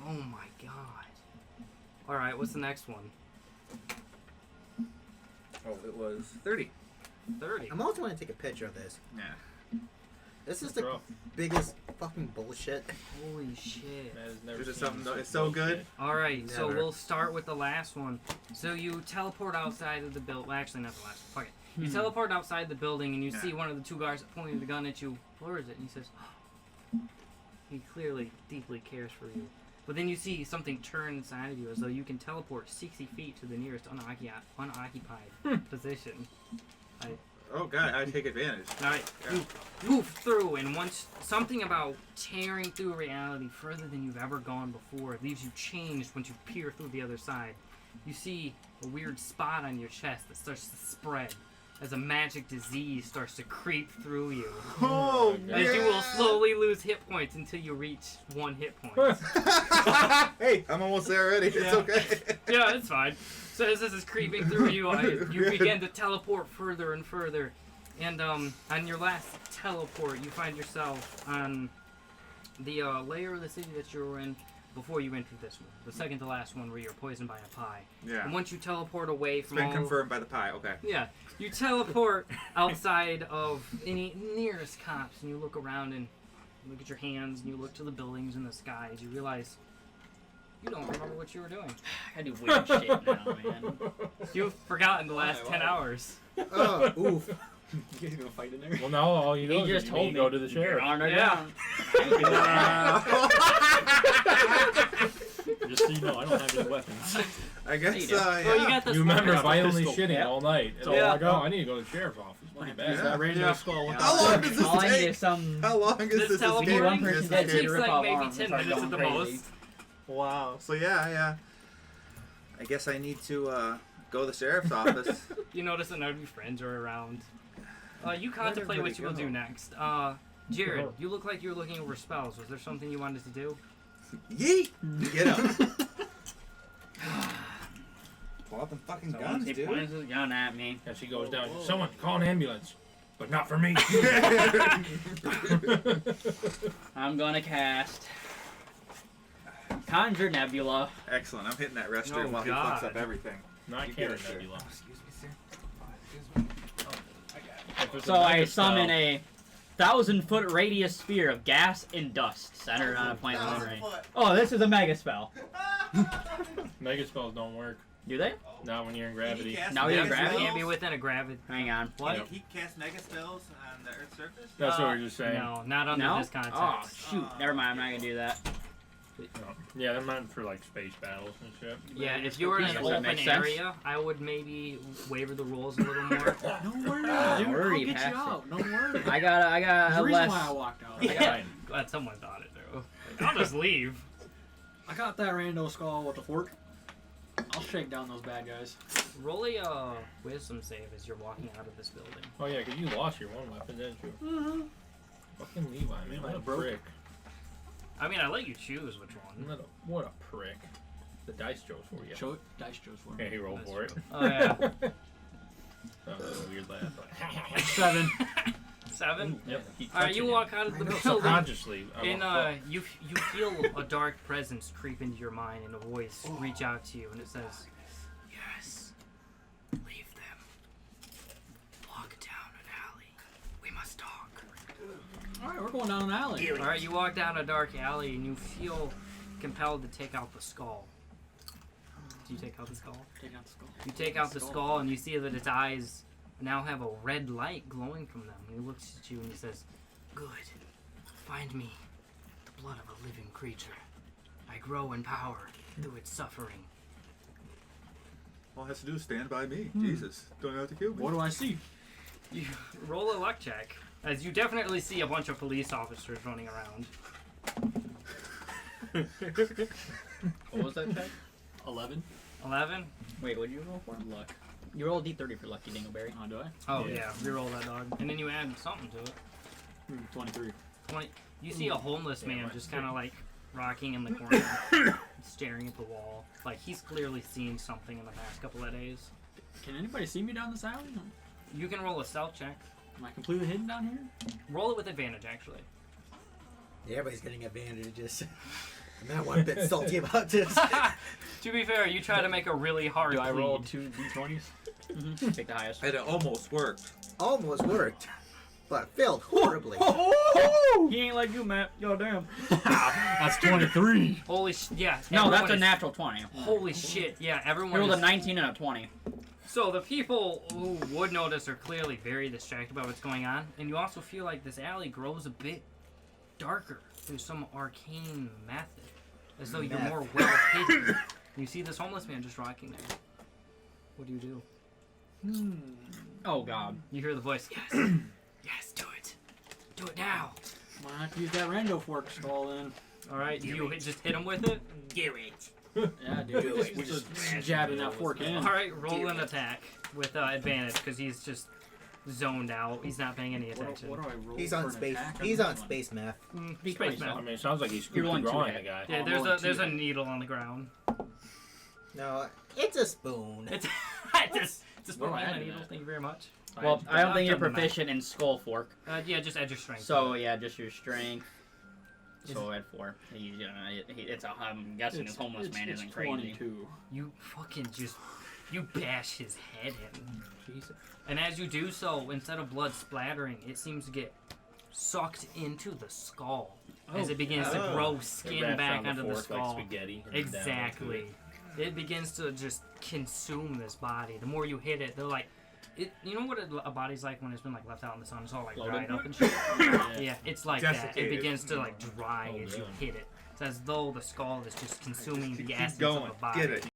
Oh my God. All right. What's the next one? Oh, it was 30. 30. I'm always want to take a picture of this. Yeah. This is That's the rough. biggest fucking bullshit. Holy shit. Man, I've never This is seen something. such It's so good. bullshit. All right, so Never. we'll start with the last one. So you teleport outside of the building. Well, actually, not the last one. Fuck it. You teleport outside the building, and you Yeah. see one of the two guards pointing the gun at you. Where is it? And he says, he clearly deeply cares for you. But then you see something turn inside of you, as though you can teleport 60 feet to the nearest unoccupied position. Oh God, I take advantage. All right, you move through, and once something about tearing through reality further than you've ever gone before leaves you changed once you peer through the other side. You see a weird spot on your chest that starts to spread as a magic disease starts to creep through you. Oh, As you will slowly lose hit points until you reach 1 hit point. Hey, I'm almost there already. It's Yeah. okay. Yeah, it's fine. So as this is creeping through you, you begin to teleport further and further. And on your last teleport, you find yourself on the layer of the city that you were in before you entered this one. The second to last one where you're poisoned by a pie. Yeah. And once you teleport away It's from been all... confirmed by the pie. Okay. Yeah. You teleport outside of any nearest cops, and you look around and look at your hands, and you look to the buildings and the skies. You realize you don't remember what you were doing. I do weird shit now, man. You've forgotten the last Why? 10 hours. Oh, oof. You guys gonna fight in there? Well, now all you know He is just you told need me. to go to the sheriff. On or Yeah. down. I ain't doing that. Just so you know, I don't have any weapons. I guess. do. Yeah. Well, you got the You remember smoke violently pistol. shitting Yeah. all night. And Yeah. I'm like, oh, I need to go to the sheriff's office. Pretty Use bad. that random Yeah. skull. How long does this All I need take? is some. How long is This this teleporting? escape? One person This dead. It escape? takes rip like off maybe arms 10 and start minutes at the going most. crazy. Wow. So yeah. I guess I need to go to the sheriff's office. You notice that none of your friends are around. You contemplate everybody what you will go? do next. Jared, you look like you were looking over spells. Was there something you wanted to do? Yeet! Get up. Pull out them fucking Someone guns, he dude. points his gun at me. And she goes down. Someone call an ambulance, but not for me. I'm gonna cast Conjure Nebula. Excellent. I'm hitting that restroom Oh, while he God. fucks up everything. Not You get Karen it, sir. Nebula. Excuse me, sir. If it's So a I mega summon spell- a 1,000-foot radius sphere of gas and dust centered on a point within range. Oh, this is a mega spell. Mega spells don't work. Do they? Not when you're in gravity. Now we Yeah, have gravity. Can't be within a gravity. Hang on. What? Yep. He cast mega spells on the Earth's surface? That's what we're just saying. No, not under No? this context. Oh, shoot. Never mind. I'm not gonna do that. Yeah, they're meant for like space battles and shit. Yeah, if you were in an Does that open make sense? area, I would maybe waver the rules a little more. Don't worry, dude. Worry I'll get past you out. Don't worry. I got There's a a reason less. why I walked out. Yeah. Glad someone thought it through. Like, I'll just leave. I got that rando skull with the fork. I'll shake down those bad guys. Roll a wisdom save as you're walking out of this building. Oh yeah, 'cause you lost your one weapon, didn't you? Mm-hmm. Fucking Levi, man, what a Broke it. prick. I mean, I let you choose which one. What a prick. The dice chose for you. Show it. Dice shows for me. Yeah, he rolled That's for it. true. Oh, yeah. That was a weird laugh. 7. 7? Yep. keep Alright, you touching walk out of the building. Subconsciously. And you feel a dark presence creep into your mind, and a voice reach out to you, and it says, "Yes, leave them. Walk down an alley. We must talk." Alright, we're going down an alley. All right, you walk down a dark alley, and you feel compelled to take out the skull. Do you take out the skull? Take out the skull. You take out the skull, and you see that its eyes now have a red light glowing from them. And he looks at you and he says, "Good. Find me the blood of a living creature. I grow in power through its suffering." All it has to do is stand by me. Jesus. Don't have to kill me. What do I see? You roll a luck check. As you definitely see a bunch of police officers running around. What was that check? 11. 11? Wait, what did you roll for? Luck. You roll a d30 for lucky, Dingleberry. Oh, do I? Oh, Yeah. yeah. Reroll that dog. And then you add something to it. 23. 20. You see a homeless man just kind of like rocking in the corner, staring at the wall. Like he's clearly seen something in the past couple of days. Can anybody see me down this alley? You can roll a stealth check. Am I completely hidden down here? Roll it with advantage, actually. Yeah, everybody's getting advantages. I'm not one bit salty about this. To be fair, you try to make a really hard Do I roll lead. 2 d20s? Mm-hmm. Take the highest. And it almost worked. Almost worked, but failed horribly. He ain't like you, Matt. Goddamn. That's 23. Holy yeah. No, everyone that's a is- natural 20. Holy shit, yeah, You everyone rolled a is- 19 and a 20. So the people who would notice are clearly very distracted by what's going on, and you also feel like this alley grows a bit darker through some arcane method, as though you're Meth. more well hidden. You see this homeless man just rocking there. What do you do? Oh, God. You hear the voice. Yes, yes, do it, do it now. Might have to use that rando fork skull then. All right, you just hit him with it. Do it. Yeah, dude. We just jabbing that fork in. All right, roll an attack with advantage because he's just zoned out. He's not paying any attention. What do I roll? He's for on an space. attack He's this on one? space math. Space Space Mountain. I mean, it sounds like he's You're scooping rolling two drawing hit. the guy. Yeah, Oh, there's rolling a there's a two. needle on the ground. No, it's a spoon. It's just What do I a add to needle. that? Thank you very much. Well, I don't think you're I've done the math. proficient in skull fork. Yeah, just add your strength. So, yeah, just your strength. So add 4. It's a, I'm guessing this homeless man it's isn't crazy. 22. You fucking you bash his head in. Jesus. And as you do so, instead of blood splattering, it seems to get sucked into the skull as it begins to Oh. grow It skin wraps back around onto the fork skull. Like spaghetti. and then down Exactly. into It begins to just consume this body. The more you hit it, they're like, you know what a body's like when it's been like left out in the sun? It's all like Loaded. dried up and shit. Yeah, it's like that. It Desiccated. begins to like dry Oh, as you yeah. hit it. It's as though the skull is just consuming Keep the essence going. of the body. Get it.